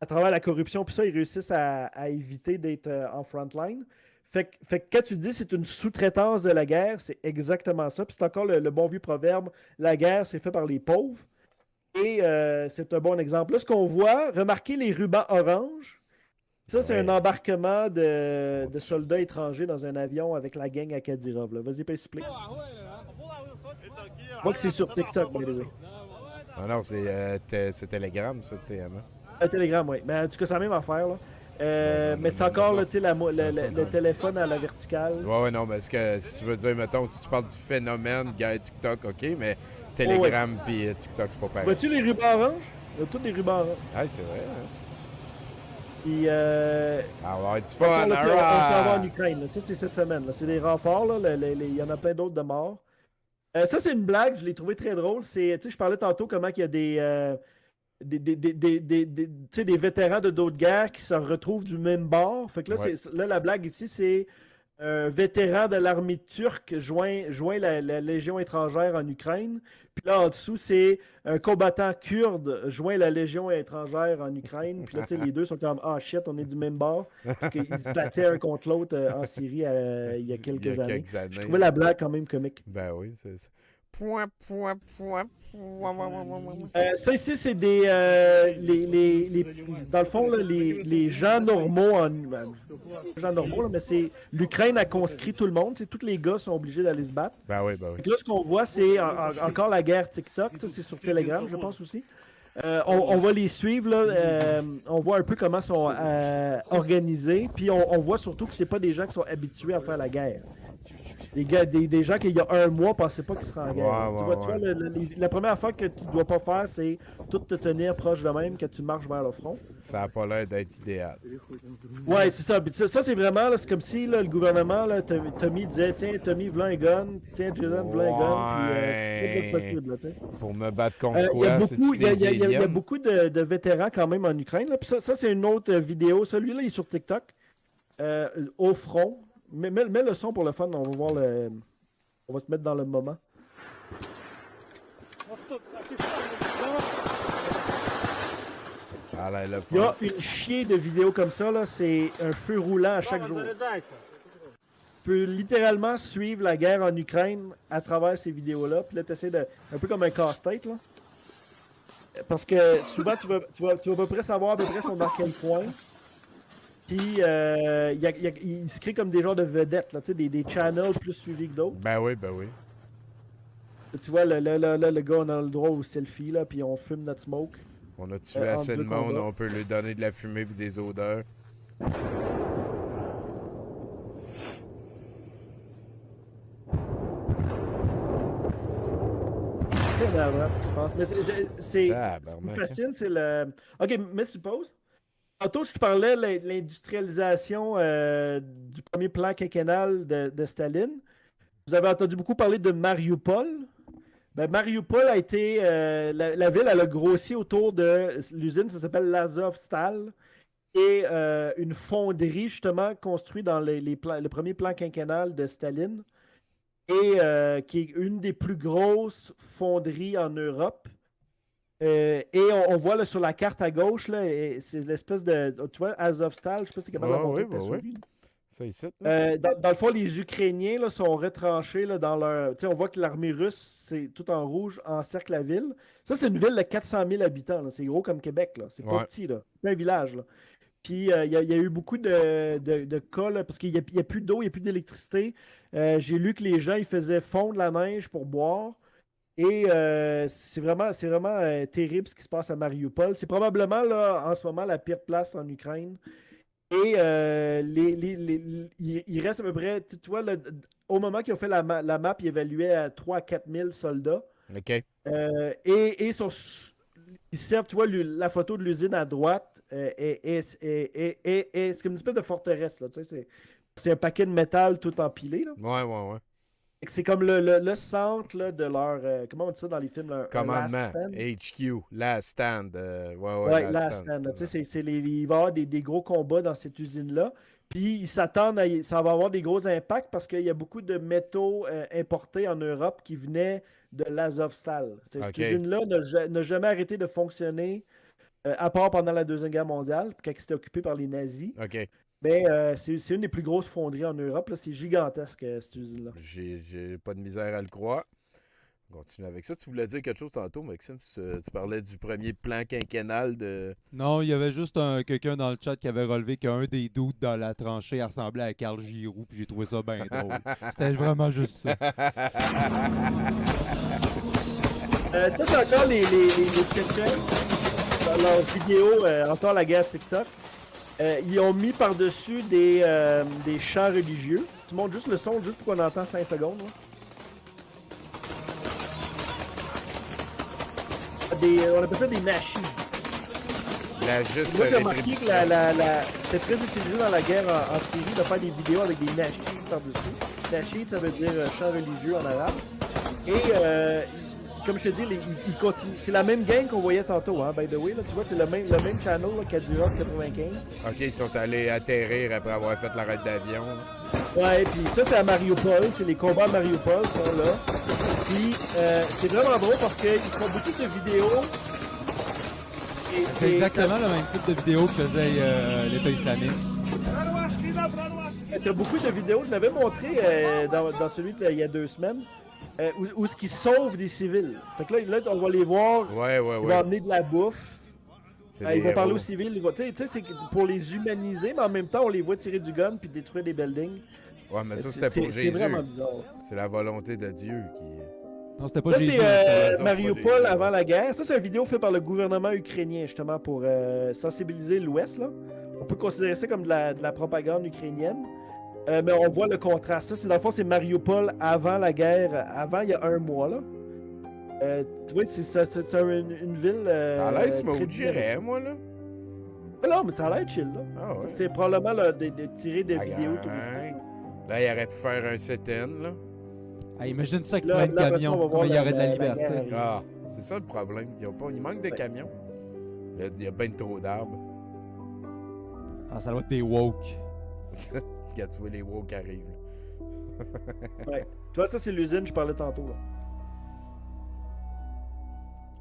À travers la corruption, puis ça, ils réussissent à éviter d'être en frontline. Fait que quand tu dis c'est une sous-traitance de la guerre, c'est exactement ça. Puis c'est encore le bon vieux proverbe, la guerre, c'est fait par les pauvres. Et c'est un bon exemple. Là, ce qu'on voit, remarquez les rubans orange. Ça, c'est un embarquement de soldats étrangers dans un avion avec la gang à Kadyrov. Vas-y, paye s'il vous plaît. Je vois que c'est sur TikTok, by the way. Ah non, c'est Telegram, ça, TMA. Un Telegram, oui. Mais en tout cas, c'est la même affaire. Là. Mais c'est encore là, le téléphone à la verticale. Ouais, non, mais si tu veux dire, mettons, si tu parles du phénomène guerre TikTok, OK, mais Telegram puis TikTok, c'est pas pareil. Vois-tu les rubans oranges? Il y a tous les rubans oranges. Ah, c'est vrai. Hein? Puis, alors, tu vas on s'en va en Ukraine. Là. Ça, c'est cette semaine. C'est des renforts. Il y en a plein d'autres de morts. Ça, c'est une blague. Je l'ai trouvé très drôle. Je parlais tantôt comment il y a des vétérans de d'autres guerres qui se retrouvent du même bord. Fait que là, la blague ici, c'est un vétéran de l'armée turque joint la Légion étrangère en Ukraine. Puis là, en dessous, c'est un combattant kurde joint la Légion étrangère en Ukraine. Puis là, les deux sont comme « Ah, shit, on est du même bord. » Parce qu'ils se battaient un contre l'autre en Syrie il y a quelques années. Je trouvais la blague quand même comique. Ben oui, c'est ça. Ça ici, c'est des dans le fond, là, les gens normaux mais c'est l'Ukraine a conscrit tout le monde. Tous les gars sont obligés d'aller se battre. Ben oui. Donc là, ce qu'on voit, c'est encore la guerre TikTok. Ça, c'est sur Telegram, je pense aussi. On va les suivre. Là, on voit un peu comment ils sont organisés. Puis on voit surtout que c'est pas des gens qui sont habitués à faire la guerre. Des gens qui, il y a un mois, pensaient pas qu'ils seraient en guerre. Tu vois, la première affaire que tu dois pas faire, c'est tout te tenir proche de même quand tu marches vers le front. Ça n'a pas l'air d'être idéal. Ouais, c'est ça. Ça, c'est vraiment, c'est comme si le gouvernement, là, Tommy disait, tiens, Tommy, v'là un gun. Tiens, Jason, v'là un gun. Puis, possible, là, pour me battre contre quoi? Il y a beaucoup de vétérans quand même en Ukraine. Là. Puis ça, c'est une autre vidéo. Celui-là, il est sur TikTok. Au front. Mets le son pour le fun, on va voir on va se mettre dans le moment. Il y a une chier de vidéos comme ça, là, c'est un feu roulant à chaque jour. Tu peux littéralement suivre la guerre en Ukraine à travers ces vidéos-là, puis là, tu essaies un peu comme un casse-tête, là. Parce que souvent, tu vas à peu près savoir à peu près sont dans quel coin. Puis il se crée comme des genres de vedettes, là, des channels plus suivis que d'autres. Ben oui. Tu vois, le gars, on a le droit au selfie, là, puis on fume notre smoke. On a tué assez de monde, on peut lui donner de la fumée et des odeurs. C'est énervant ce qui se passe. Mais ce qui me fascine, c'est le... Ok, mets sur pause. Tantôt, je te parlais de l'industrialisation du premier plan quinquennal de Staline. Vous avez entendu beaucoup parler de Mariupol. Ben, Mariupol a été... la ville, elle a grossi autour de l'usine, ça s'appelle l'Azovstal, et une fonderie, justement, construite dans le premier plan quinquennal de Staline, et qui est une des plus grosses fonderies en Europe. Et on voit là, sur la carte à gauche, là, c'est l'espèce de... Tu vois, Azovstal, je sais pas si c'est capable de montrer ta souris. Ça ici. Dans le fond, les Ukrainiens là, sont retranchés là, dans leur... On voit que l'armée russe, c'est tout en rouge, encercle la ville. Ça, c'est une ville de 400 000 habitants. C'est gros comme Québec. Là. C'est pas petit. Là. C'est un village. Là. Puis, il y a eu beaucoup de cas, là, parce qu'il n'y a plus d'eau, il n'y a plus d'électricité. J'ai lu que les gens, ils faisaient fondre la neige pour boire. Et c'est vraiment terrible ce qui se passe à Mariupol. C'est probablement, là, en ce moment, la pire place en Ukraine. Et il reste à peu près, tu vois, au moment qu'ils ont fait la map, ils évaluaient à 3 à 4 000 soldats. OK. Ils servent, tu vois, la photo de l'usine à droite, c'est comme une espèce de forteresse, là, tu sais, c'est un paquet de métal tout empilé, là. Ouais. C'est comme le centre là, de leur... comment on dit ça dans les films? Commandement, HQ, Last Stand. Last Stand. Il va y avoir des gros combats dans cette usine-là. Puis ils s'attendent ça va avoir des gros impacts parce qu'il y a beaucoup de métaux importés en Europe qui venaient de l'Azovstal. Cette usine-là n'a jamais arrêté de fonctionner, à part pendant la Deuxième Guerre mondiale, quand c'était occupé par les nazis. OK. Mais c'est une des plus grosses fonderies en Europe. Là. C'est gigantesque, cette usine-là. J'ai pas de misère à le croire. On continue avec ça. Tu voulais dire quelque chose tantôt, Maxime? Tu parlais du premier plan quinquennal de... Non, il y avait juste quelqu'un dans le chat qui avait relevé qu'un des doutes dans la tranchée ressemblait à Carl Giroux, puis j'ai trouvé ça bien drôle. C'était vraiment juste ça. Ça, c'est encore les Tchétchènes dans leurs vidéos, encore la guerre TikTok. Ils ont mis par-dessus des chants religieux. Si tu montes juste le son, juste pour qu'on entende 5 secondes. Là. On appelle ça des nashis. Moi, j'ai remarqué que c'était très utilisé dans la guerre en Syrie de faire des vidéos avec des nashis par-dessus. Nashid, ça veut dire chant religieux en arabe. Et comme je te dis, ils continuent. C'est la même gang qu'on voyait tantôt, hein, by the way. Là. Tu vois, c'est le même channel là, qu'Adura 95. OK, ils sont allés atterrir après avoir fait l'arrêt d'avion. Ouais, puis ça, c'est à Mariupol. C'est les combats à Mariupol, sont là. Puis c'est vraiment drôle parce qu'ils font beaucoup de vidéos. C'est exactement le même type de vidéo que faisait l'État islamique. T'as beaucoup de vidéos. Je l'avais montré dans celui d'il y a 2 semaines. Où ce qui sauve des civils. Fait que là, on va les voir. Ils vont amener de la bouffe. Ils vont parler aux civils. Tu sais, c'est pour les humaniser, mais en même temps, on les voit tirer du gun puis détruire des buildings. Ouais, mais ça, c'était pour Jésus. C'est vraiment bizarre. C'est la volonté de Dieu qui... Non, c'était pas là, Jésus. C'est Mariupol avant la guerre. Ça, c'est une vidéo faite par le gouvernement ukrainien, justement, pour sensibiliser l'Ouest. Là. On peut considérer ça comme de la propagande ukrainienne. Mais on voit le contraste. Ça, dans le fond, c'est Mariupol avant la guerre, il y a 1 mois. Là. Tu vois, c'est une ville. Ça a l'air smoke, j'irais, moi, là. Non, mais ça a l'air chill, là. Ah, ouais. C'est probablement là, de tirer des vidéos touristiques. Là, il aurait pu faire un sit-in, là. Imagine ça avec plein de camions. Comment il y aurait de la liberté. C'est ça le problème. Il manque de camions. Il y a bien trop d'arbres. Ça doit être des woke. Quand tu vois les woke arrivent. Ouais. Tu vois, ça, c'est l'usine, je parlais tantôt.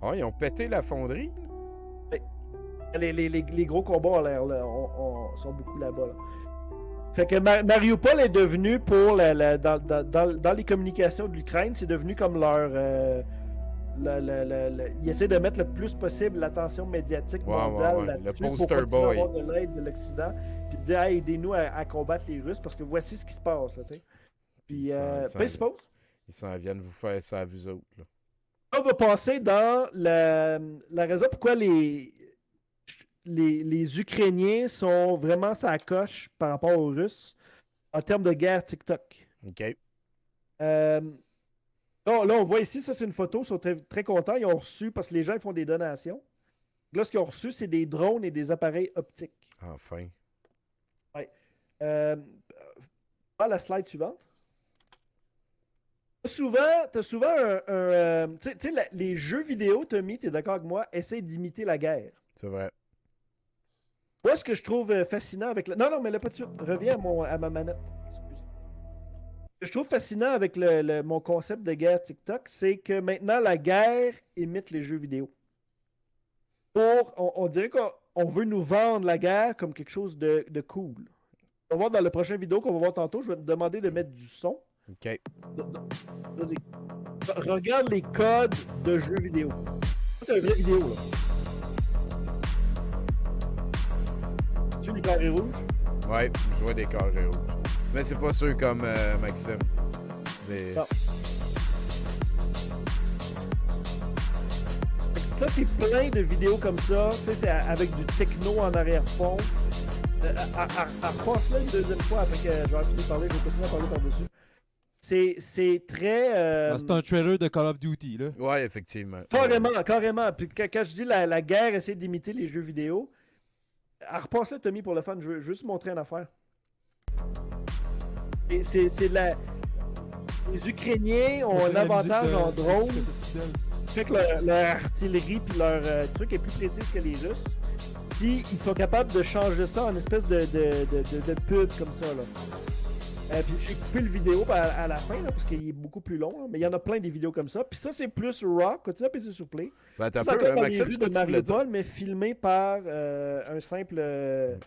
Là. Ils ont pété la fonderie. Ouais. Les gros combats en l'air sont beaucoup là-bas. Là. Fait que Mariupol est devenu, pour dans les communications de l'Ukraine, c'est devenu comme leur il essaie de mettre le plus possible l'attention médiatique mondiale là-dessus le poster pour boy. avoir de l'aide de l'Occident, puis de dire hey, aidez-nous à combattre les Russes parce que voici ce qui se passe. Là, puis, ils s'en viennent vous faire ça à vous autres. Là. On va passer dans la raison pourquoi les Ukrainiens sont vraiment sa coche par rapport aux Russes en termes de guerre TikTok. OK. Là, on voit ici, ça c'est une photo, ils sont très, très contents. Ils ont reçu, parce que les gens ils font des donations. Là, ce qu'ils ont reçu, c'est des drones et des appareils optiques. Enfin. Ouais. La slide suivante. T'as souvent un tu sais, les jeux vidéo, Tommy, t'es d'accord avec moi, essayent d'imiter la guerre. C'est vrai. Moi, ce que je trouve fascinant avec... Non, mais là, pas de suite. Reviens à ma manette. Ce que je trouve fascinant avec mon concept de guerre TikTok, c'est que maintenant, la guerre imite les jeux vidéo. On dirait qu'on veut nous vendre la guerre comme quelque chose de cool. On va voir dans la prochaine vidéo qu'on va voir tantôt, je vais te demander de mettre du son. OK. Vas-y. Regarde les codes de jeux vidéo. Ça, c'est une vraie vidéo, là. Tu les carrés rouges? Ouais, je vois des carrés rouges. Mais c'est pas sûr comme Maxime. Non. Ça, c'est plein de vidéos comme ça. Tu sais, c'est avec du techno en arrière-fond. Repasse-la une deuxième fois après que je vais arrêter de parler. Je vais continuer à parler par-dessus. C'est très... C'est un trailer de Call of Duty, là. Ouais, effectivement. Carrément. Puis quand je dis la guerre essaie d'imiter les jeux vidéo, repasse-la, Tommy, pour le fun. Je veux juste montrer une affaire. Les Ukrainiens ont un avantage en drone. Fait que leur artillerie puis leur truc est plus précis que les Russes. Puis ils sont capables de changer ça en espèce de pub comme ça, là. Puis j'ai coupé le vidéo à la fin, là, parce qu'il est beaucoup plus long, là, mais il y en a plein des vidéos comme ça. Puis ça, c'est plus rock. Continue à peser sur play. Ben, c'est encore dans les rues de Mariupol, mais filmé par un simple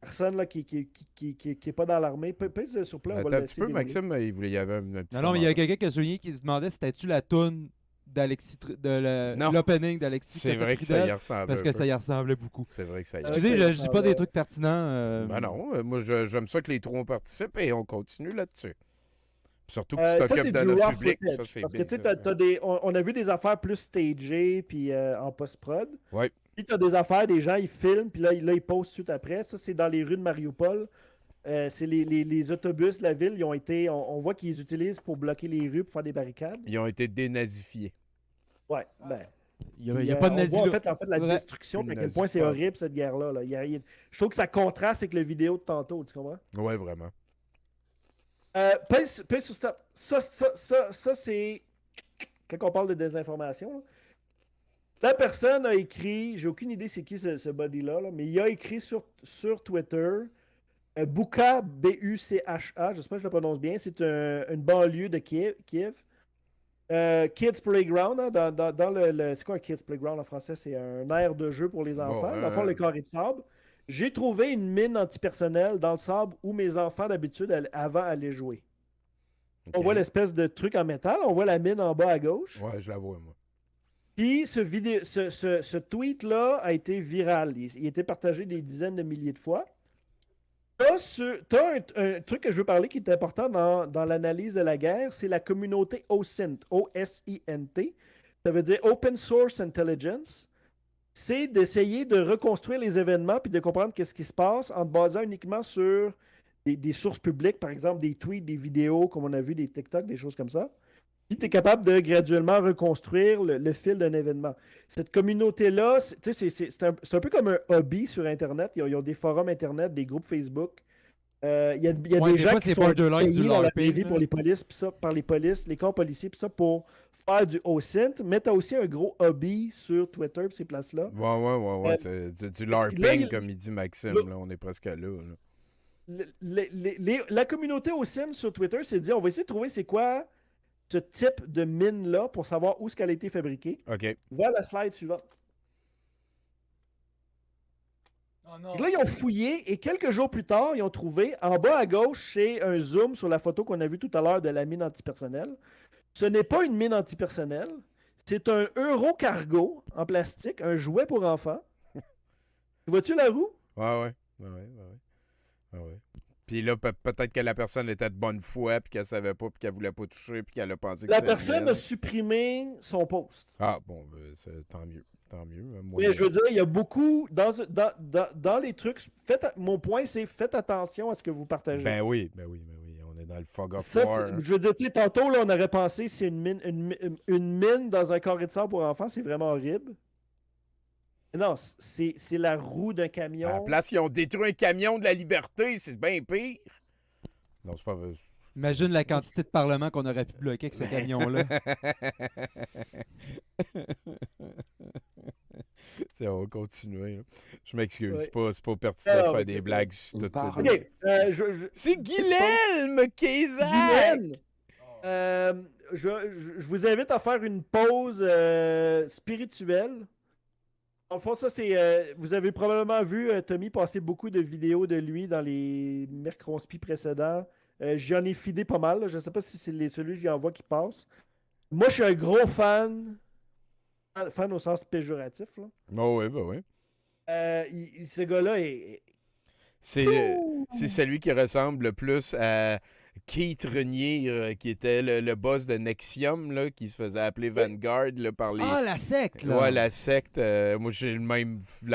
personne là, qui est pas dans l'armée. Pèse sur play, on va le laisser. Un petit peu, Maxime, il y avait un petit... Non, mais il y a quelqu'un qui a souligné qui se demandait si c'était-tu la toune de l'opening d'Alexis. C'est vrai que ça y ressemblait. Parce que ça y ressemblait beaucoup. C'est vrai que ça y Excusez, je dis pas des trucs pertinents. Ben non, moi j'aime ça que les trois participent et on continue là-dessus. Surtout que tu ça, t'occupes de notre public. Ça, parce que tu sais, on a vu des affaires plus stagées puis en post-prod. Ouais. Puis tu as des affaires, des gens ils filment, puis là ils postent tout de suite après. Ça, c'est dans les rues de Mariupol. C'est les autobus de la ville, ils ont été. On voit qu'ils les utilisent pour bloquer les rues, pour faire des barricades. Ils ont été dénazifiés. Ouais, ben. Il n'y a pas de nazis. On voit en fait la destruction, à quel point c'est horrible cette guerre-là. Là. Je trouve que ça contraste avec la vidéo de tantôt, tu comprends? Ouais, vraiment. Pèse sur stop. Ça c'est. Quand on parle de désinformation, la personne a écrit, j'ai aucune idée c'est qui ce body-là, là, mais il a écrit sur Twitter. Bucha, B-U-C-H-A, je sais pas si je le prononce bien, c'est une banlieue de Kiev. Kids Playground, hein, dans le c'est quoi un Kids Playground en français? C'est un aire de jeu pour les enfants, dans le fond, le carré de sable. J'ai trouvé une mine antipersonnelle dans le sable où mes enfants, d'habitude, avant allaient jouer. Okay. On voit l'espèce de truc en métal, on voit la mine en bas à gauche. Ouais, je la vois, moi. Puis ce tweet-là a été viral. Il a été partagé des dizaines de milliers de fois. T'as un truc que je veux parler qui est important dans l'analyse de la guerre, c'est la communauté OSINT, O-S-I-N-T. Ça veut dire Open Source Intelligence. C'est d'essayer de reconstruire les événements puis de comprendre qu'est-ce qui se passe en te basant uniquement sur des sources publiques, par exemple des tweets, des vidéos, comme on a vu, des TikTok, des choses comme ça. Puis tu es capable de graduellement reconstruire le fil d'un événement. Cette communauté-là, c'est un peu comme un hobby sur Internet. Ils ont des forums Internet, des groupes Facebook. Il y a des gens qui sont payés dans la vie pour les polices, puis ça, par les polices, les corps policiers, puis ça, pour faire du OSINT. Mais tu as aussi un gros hobby sur Twitter, ces places-là. Ouais. C'est du LARPing, comme il dit Maxime. Là, on est presque là. La communauté OSINT sur Twitter s'est dit, on va essayer de trouver c'est quoi ce type de mine-là pour savoir où est-ce qu'elle a été fabriquée. OK. Voilà la slide suivante. Oh non. Donc là, ils ont fouillé et quelques jours plus tard, ils ont trouvé, en bas à gauche, c'est un zoom sur la photo qu'on a vue tout à l'heure de la mine antipersonnelle. Ce n'est pas une mine antipersonnelle, C'est un Eurocargo en plastique, un jouet pour enfants. Vois-tu la roue? Ouais. Puis là, peut-être que la personne était de bonne foi, puis qu'elle savait pas, puis qu'elle voulait pas toucher, puis qu'elle a pensé que La c'était personne elle. a supprimé son post. Ah, bon, tant mieux. Moi, Mais je veux dire, il y a beaucoup dans les trucs. Mon point, c'est faites attention à ce que vous partagez. Ben oui. On est dans le fog of Ça, war. je veux dire, tu sais, tantôt, là, on aurait pensé c'est une mine dans un carré de sable pour enfants, c'est vraiment horrible. Non, c'est la roue d'un camion. À la place, ils ont détruit un camion de la liberté, c'est bien pire. Non, c'est pas vrai. Imagine la quantité de parlement qu'on aurait pu bloquer avec ce camion-là. On va continuer. Là. Je m'excuse, c'est pas pertinent de faire des blagues sur tout ça. C'est Guilhem Kézak! Je vous invite à faire une pause spirituelle. En fond, ça, c'est. Vous avez probablement vu Tommy passer beaucoup de vidéos de lui dans les Mercronspi précédents. J'en ai fidé pas mal. Là. Je ne sais pas si c'est celui que j'y envoie qui passe. Moi, je suis un gros fan. Fan au sens péjoratif. Là. Oh oui, ben oui. Ce gars-là est. C'est celui qui ressemble le plus à Keith Renier, qui était le boss de Nexium, là, qui se faisait appeler Vanguard là, par les... Ah, la secte, là! Ouais, la secte. Moi, j'ai la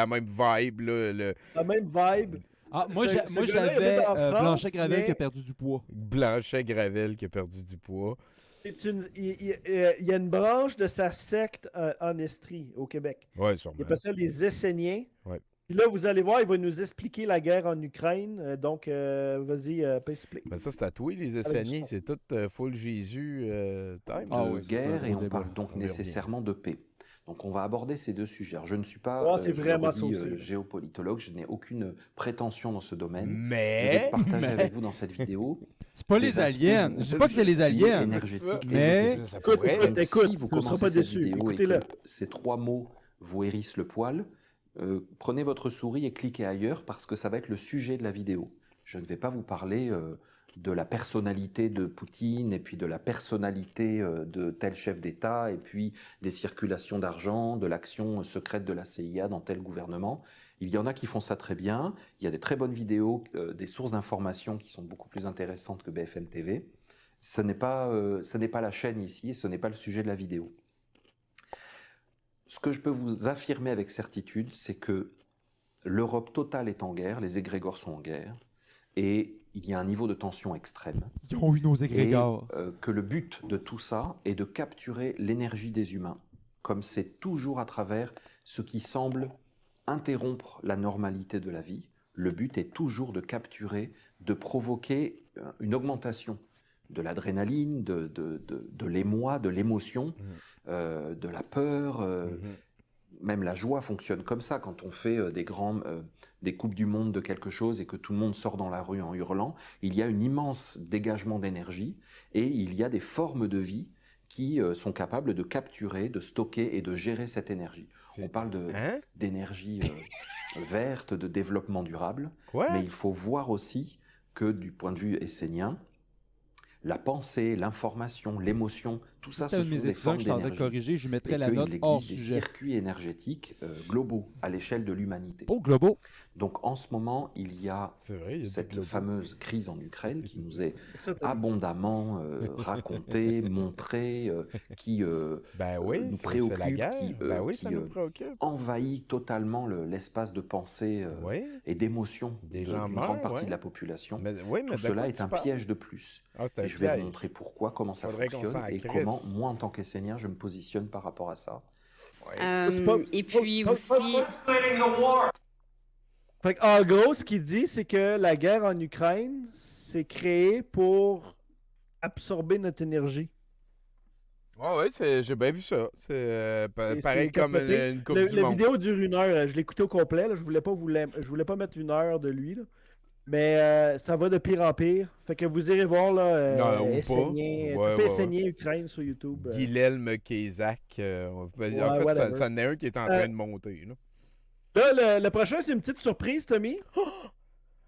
même vibe. Là, La même vibe. Ah, moi, j'avais Blanchet Gravel qui a perdu du poids. Blanchet Gravel qui a perdu du poids. Il y a une branche de sa secte en Estrie, au Québec. Oui, sûrement. Il appelle ça les Esséniens. Ouais. Puis là, vous allez voir, il va nous expliquer la guerre en Ukraine. Donc, vas-y, explique. Ben ça, c'est à toi, les Esséniens. C'est tout full Jésus time. De guerre, et on parle donc nécessairement de paix. Donc on va aborder ces deux sujets. Je ne suis pas géopolitologue, je n'ai aucune prétention dans ce domaine. Mais je vais partager avec vous dans cette vidéo. C'est pas les aliens. Je dis pas que c'est les aliens. Mais écoute, si vous commencez cette vidéo et que ces trois mots vous hérissent le poil, prenez votre souris et cliquez ailleurs parce que ça va être le sujet de la vidéo. Je ne vais pas vous parler de la personnalité de Poutine et puis de la personnalité de tel chef d'État et puis des circulations d'argent, de l'action secrète de la CIA dans tel gouvernement. Il y en a qui font ça très bien. Il y a des très bonnes vidéos, des sources d'informations qui sont beaucoup plus intéressantes que BFM TV. Ce n'est pas la chaîne ici et ce n'est pas le sujet de la vidéo. Ce que je peux vous affirmer avec certitude, c'est que l'Europe totale est en guerre, les égrégores sont en guerre, et il y a un niveau de tension extrême. Ils ont eu nos égrégores. Et que le but de tout ça est de capturer l'énergie des humains, comme c'est toujours à travers ce qui semble interrompre la normalité de la vie. Le but est toujours de capturer, de provoquer une augmentation de l'adrénaline, de l'émoi, de l'émotion, de la peur. Même la joie fonctionne comme ça. Quand on fait des coupes du monde de quelque chose et que tout le monde sort dans la rue en hurlant, il y a un immense dégagement d'énergie et il y a des formes de vie qui sont capables de capturer, de stocker et de gérer cette énergie. On parle d'énergie verte, de développement durable, mais il faut voir aussi que du point de vue essénien, la pensée, l'information, l'émotion, tout ça, ce sont des formes d'énergie. Corriger, je mettrais la note hors sujet. Il existe des circuits énergétiques globaux à l'échelle de l'humanité. Oh, globaux. Donc en ce moment, il y a cette fameuse crise en Ukraine qui nous est abondamment racontée, montrée, qui nous préoccupe, qui envahit totalement l'espace de pensée et d'émotion d'une grande partie de la population. Tout cela est un piège de plus. Et je vais vous montrer pourquoi, comment ça fonctionne et comment, moi, en tant qu'Essénien, je me positionne par rapport à ça. Et puis aussi... En gros, ce qu'il dit, c'est que la guerre en Ukraine, c'est créé pour absorber notre énergie. Ouais, j'ai bien vu ça. C'est pareil comme une coupe du monde. La vidéo dure 1 heure. Je l'ai écouté au complet. Là. Je voulais pas mettre 1 heure de lui. Là. Mais ça va de pire en pire. Fait que vous irez voir là, Essénien Ukraine sur YouTube. Guilhem Kézak. En fait, ça en est un qui est en train de monter. Là, le prochain, c'est une petite surprise, Tommy.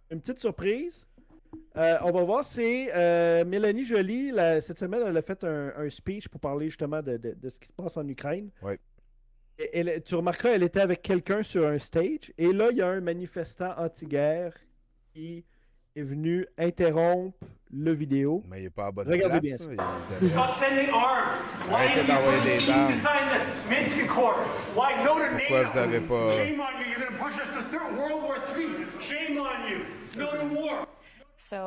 Une petite surprise. On va voir, c'est Mélanie Joly, cette semaine, elle a fait un speech pour parler justement de ce qui se passe en Ukraine. Ouais. Tu remarqueras, elle était avec quelqu'un sur un stage, et là, il y a un manifestant anti-guerre qui est venu interrompre le vidéo. Mais il n'est pas à bonne Regardez place. bien Ça. Arrêtez d'envoyer des armes. Pourquoi vous n'avez pas... C'est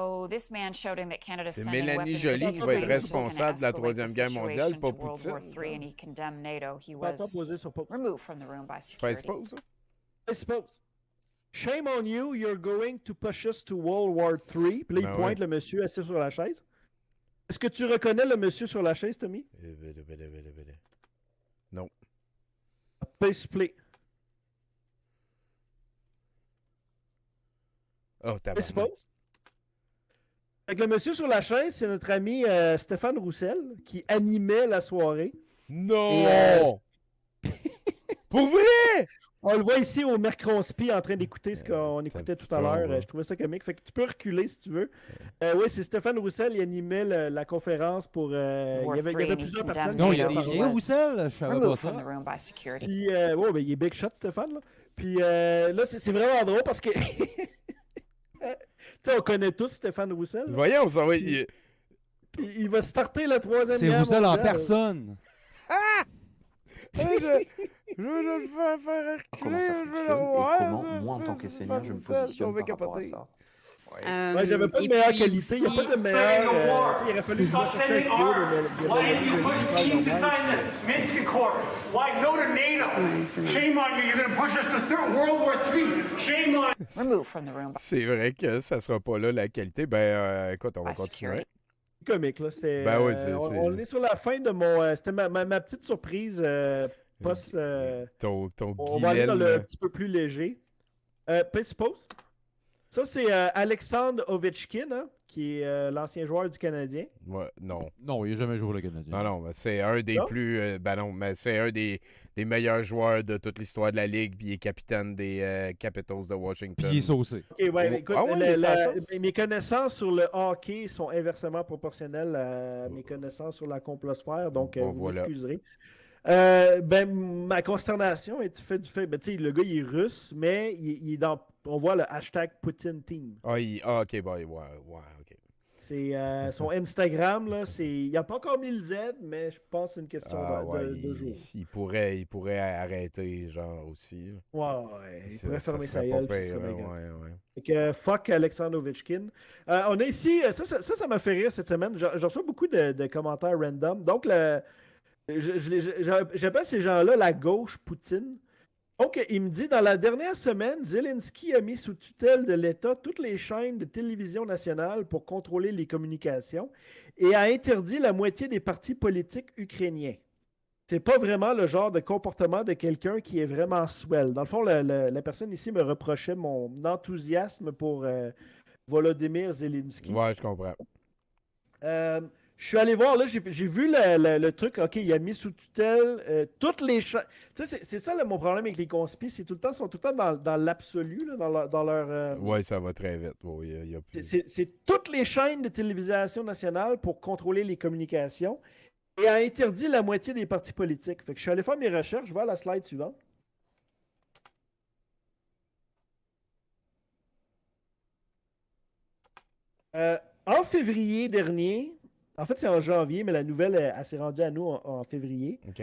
Mélanie Joly qui va être responsable de la Troisième Guerre mondiale, pas Poutine. Face pause, ça? Face pause. Shame on you, you're going to push us to World War III. Puis là, il pointe le monsieur assis sur la chaise. Est-ce que tu reconnais le monsieur sur la chaise, Tommy? Non. Face play. Oh, t'as Face pause. Fait que le monsieur sur la chaise, c'est notre ami Stéphane Roussel qui animait la soirée. Non! Pour vrai? On le voit ici au Mercronspi en train d'écouter ce qu'on écoutait tout à l'heure. Je trouvais ça comique. Fait que tu peux reculer si tu veux. Oui, c'est Stéphane Roussel, il animait la conférence pour... il y avait plusieurs personnes. Non, il y a des Roussel, je savais pas ça. Puis, ben, il est big shot, Stéphane. Là. Puis là, c'est vraiment drôle parce que... tu sais, on connaît tous Stéphane Roussel. Là. Voyons, ça va... Puis, il va starter la Troisième C'est Guerre Roussel en mondiale. personne. Ah! Je veux le faire reculer. Comment ça fonctionne et comment, moi, en tant qu'essayant, je me positionne par rapport à ça. Ouais, j'avais pas de meilleure qualité, il n'y a pas de meilleure... il aurait fallu que je me cherche un vidéo C'est vrai que ça sera pas là la qualité. Ben, écoute, on va continuer. Comique, là. Ben oui, on est sur la fin de mon... C'était ma petite surprise post... ton on va aller dans le petit peu plus léger. Pause. Ça, c'est Alexandre Ovechkin, hein, qui est l'ancien joueur du Canadien. Ouais, non. Non, il n'a jamais joué le Canadien. Non, mais c'est un des plus... mais c'est un des meilleurs joueurs de toute l'histoire de la Ligue, puis il est capitaine des Capitals de Washington. Puis il est saucé. OK, ouais, écoute, mes connaissances sur le hockey sont inversement proportionnelles à mes connaissances sur la complosphère, donc vous m'excuserez. Ma consternation est fait du fait... Ben, tu sais, le gars, il est russe, mais il est dans... On voit le hashtag Poutine Team. OK, OK. C'est son Instagram, là, il n'a pas encore mis le Z, mais je pense que c'est une question de jour. Il pourrait arrêter, genre, aussi. Ouais, il pourrait fermer sa gueule. Ouais. Fait que fuck Alexandre Ovechkin. On a ici, ça m'a fait rire cette semaine. Je reçois beaucoup de commentaires random. Donc, j'appelle ces gens-là la gauche Poutine. Donc, il me dit, dans la dernière semaine, Zelensky a mis sous tutelle de l'État toutes les chaînes de télévision nationale pour contrôler les communications et a interdit la moitié des partis politiques ukrainiens. C'est pas vraiment le genre de comportement de quelqu'un qui est vraiment swell. Dans le fond, la personne ici me reprochait mon enthousiasme pour Volodymyr Zelensky. Ouais, je comprends. Je suis allé voir, là, j'ai vu le truc, OK, il a mis sous tutelle toutes les chaînes. Tu sais, c'est ça mon problème avec les conspis, c'est sont tout le temps dans l'absolu, dans leur... Ouais, ça va très vite. Bon, c'est toutes les chaînes de télévision nationale pour contrôler les communications et a interdit la moitié des partis politiques. Fait que je suis allé faire mes recherches, je vais à la slide suivante. En février dernier... En fait, c'est en janvier, mais la nouvelle, elle s'est rendue à nous en février. OK.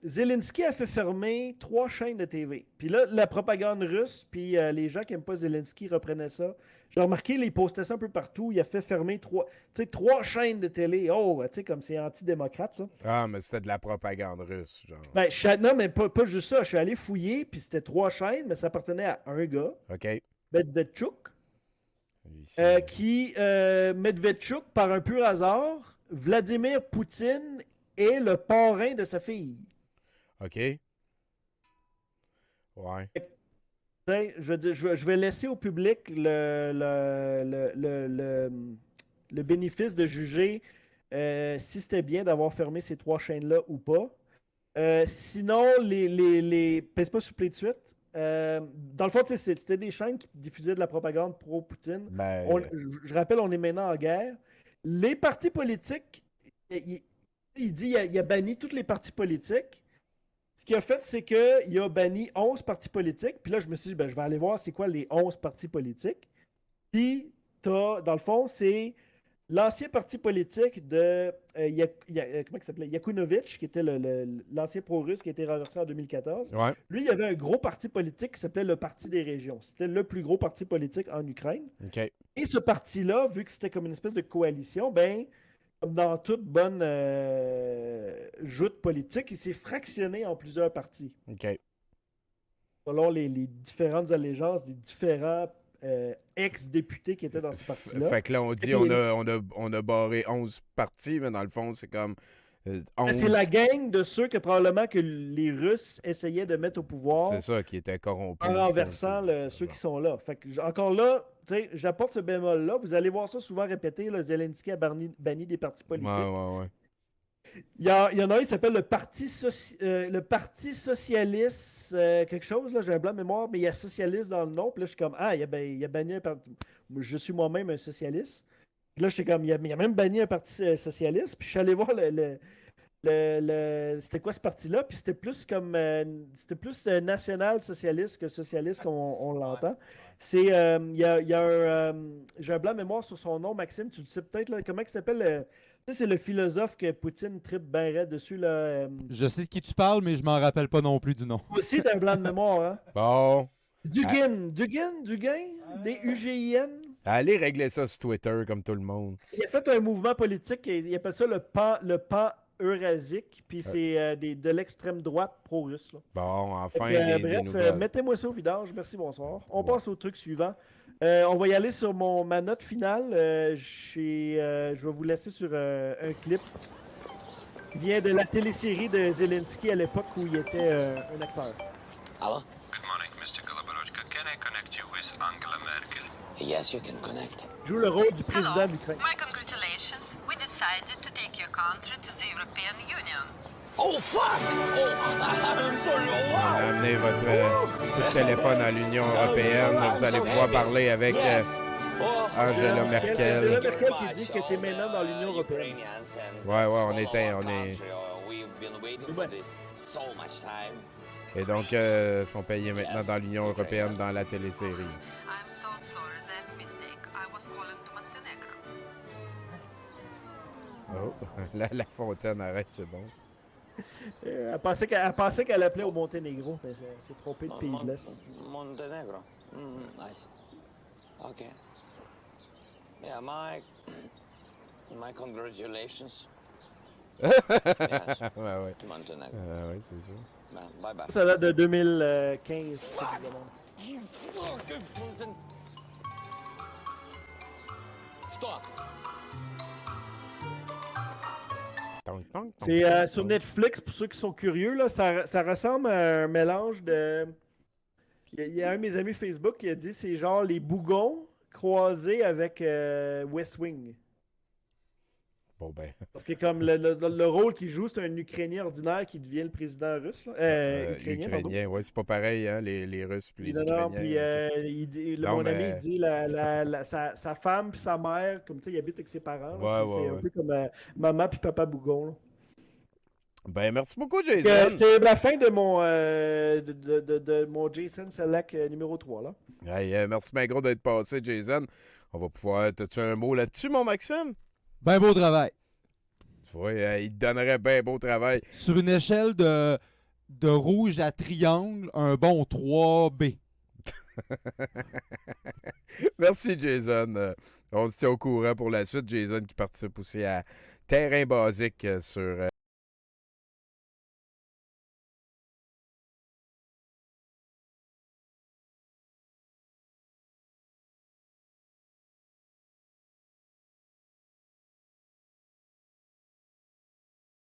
Zelensky a fait fermer 3 chaînes de TV. Puis là, la propagande russe, puis les gens qui n'aiment pas Zelensky reprenaient ça. J'ai remarqué, il postait ça un peu partout. Il a fait fermer 3 chaînes de télé. Oh, tu sais, comme c'est antidémocrate, ça. Ah, mais c'était de la propagande russe, genre. Ben, non, mais pas juste ça. Je suis allé fouiller, puis c'était 3 chaînes, mais ça appartenait à un gars. OK. Medvedchuk. Medvedchuk, par un pur hasard, Vladimir Poutine est le parrain de sa fille. OK. Ouais. Je vais laisser au public le bénéfice de juger si c'était bien d'avoir fermé ces 3 chaînes-là ou pas. Sinon, pèse pas sur play de suite. Dans le fond, c'était des chaînes qui diffusaient de la propagande pro-Poutine. Je rappelle, on est maintenant en guerre. Les partis politiques, il dit qu'il a banni tous les partis politiques. Ce qu'il a fait, c'est qu'il a banni 11 partis politiques. Puis là, je me suis dit, je vais aller voir c'est quoi les 11 partis politiques. Puis, dans le fond, c'est l'ancien parti politique de comment il s'appelait? Yakunovitch, qui était l'ancien pro-russe qui a été renversé en 2014. Ouais. Lui, il y avait un gros parti politique qui s'appelait le Parti des régions. C'était le plus gros parti politique en Ukraine. Okay. Et ce parti-là, vu que c'était comme une espèce de coalition, comme dans toute bonne joute politique, il s'est fractionné en plusieurs partis. Okay. Selon les différentes allégeances des différents ex-députés qui étaient dans ce parti-là. Fait que là, on dit on a barré 11 partis, mais dans le fond, c'est comme 11... C'est la gang de ceux que probablement que les Russes essayaient de mettre au pouvoir. C'est ça, qui était corrompu. En renversant ceux qui sont là. Fait que, encore là, j'apporte ce bémol-là. Vous allez voir ça souvent répété. Là, Zelensky a banni des partis politiques. Ouais. Il y en a un qui s'appelle le Parti Socialiste, quelque chose, là, j'ai un blanc de mémoire, mais il y a socialiste dans le nom. Puis là, je suis comme, il a banni un parti. Je suis moi-même un socialiste. Puis là, j'étais comme, il a même banni un parti socialiste. Puis je suis allé voir c'était quoi ce parti-là. Puis c'était plus comme, national-socialiste que socialiste, comme on l'entend. C'est, j'ai un blanc de mémoire sur son nom, Maxime, tu le sais peut-être, là, comment il s'appelle c'est le philosophe que Poutine tripe bien raide dessus. Là, Je sais de qui tu parles, mais je m'en rappelle pas non plus du nom. Aussi, t'as un blanc de mémoire, hein? Bon. Duguin, D-U-G-I-N. Allez régler ça sur Twitter, comme tout le monde. Il a fait un mouvement politique, il appelle ça le pan eurasique, puis c'est de l'extrême droite pro-russe. Là. Bon, enfin, bref, mettez-moi ça au vidange. Merci, bonsoir. On passe au truc suivant. On va y aller sur ma note finale. Je vais vous laisser sur un clip qui vient de la télésérie de Zelensky à l'époque où il était un acteur. Hello? Good morning, Mr. Goloborodka. Can I connect you with Angela Merkel? Yes, you can connect. Joue le rôle du président de l'Ukraine. My congratulations. We decided to take your country to the European Union. Oh fuck! Oh, I'm sorry. Oh, wow! Amenez votre téléphone à l'Union européenne. Vous allez pouvoir parler avec Angela Merkel. Angela Merkel qui dit que t'es maintenant dans l'Union européenne. Ouais, on est. Et donc, son pays est maintenant dans l'Union européenne dans la télésérie. I'm so sorry, that's mistake. I was calling to Montenegro. Oh, la fontaine arrête, c'est bon. Elle pensait qu'elle appelait au Monténégro, mais elle s'est trompée de pays de l'Est. Montenegro. Nice. Ok. Yeah, my congratulations. Yes. Ouais. To Montenegro. Oui, c'est sûr. Bye bye. Ça date de 2015. Stop. C'est sur Netflix, pour ceux qui sont curieux, là, ça ressemble à un mélange de... Il y a un de mes amis Facebook qui a dit c'est genre les Bougons croisés avec West Wing. Bon ben. Parce que comme le rôle qu'il joue, c'est un Ukrainien ordinaire qui devient le président russe. Là. Ukrainien, ouais, c'est pas pareil, hein, les Russes puis les Ukrainiens. Puis mon ami, il dit sa femme puis sa mère, comme tu sais, il habite avec ses parents. Là, c'est un peu comme maman puis papa Bougon. Là. Ben, merci beaucoup, Jason. C'est la fin de mon Jason Select numéro 3. Là. Hey, merci bien gros d'être passé, Jason. On va pouvoir... T'as-tu un mot là-dessus, mon Maxime? Ben beau travail. Oui, il te donnerait bien beau travail. Sur une échelle de rouge à triangle, un bon 3B. Merci, Jason. On se tient au courant pour la suite. Jason qui participe aussi à Terrain Basique sur...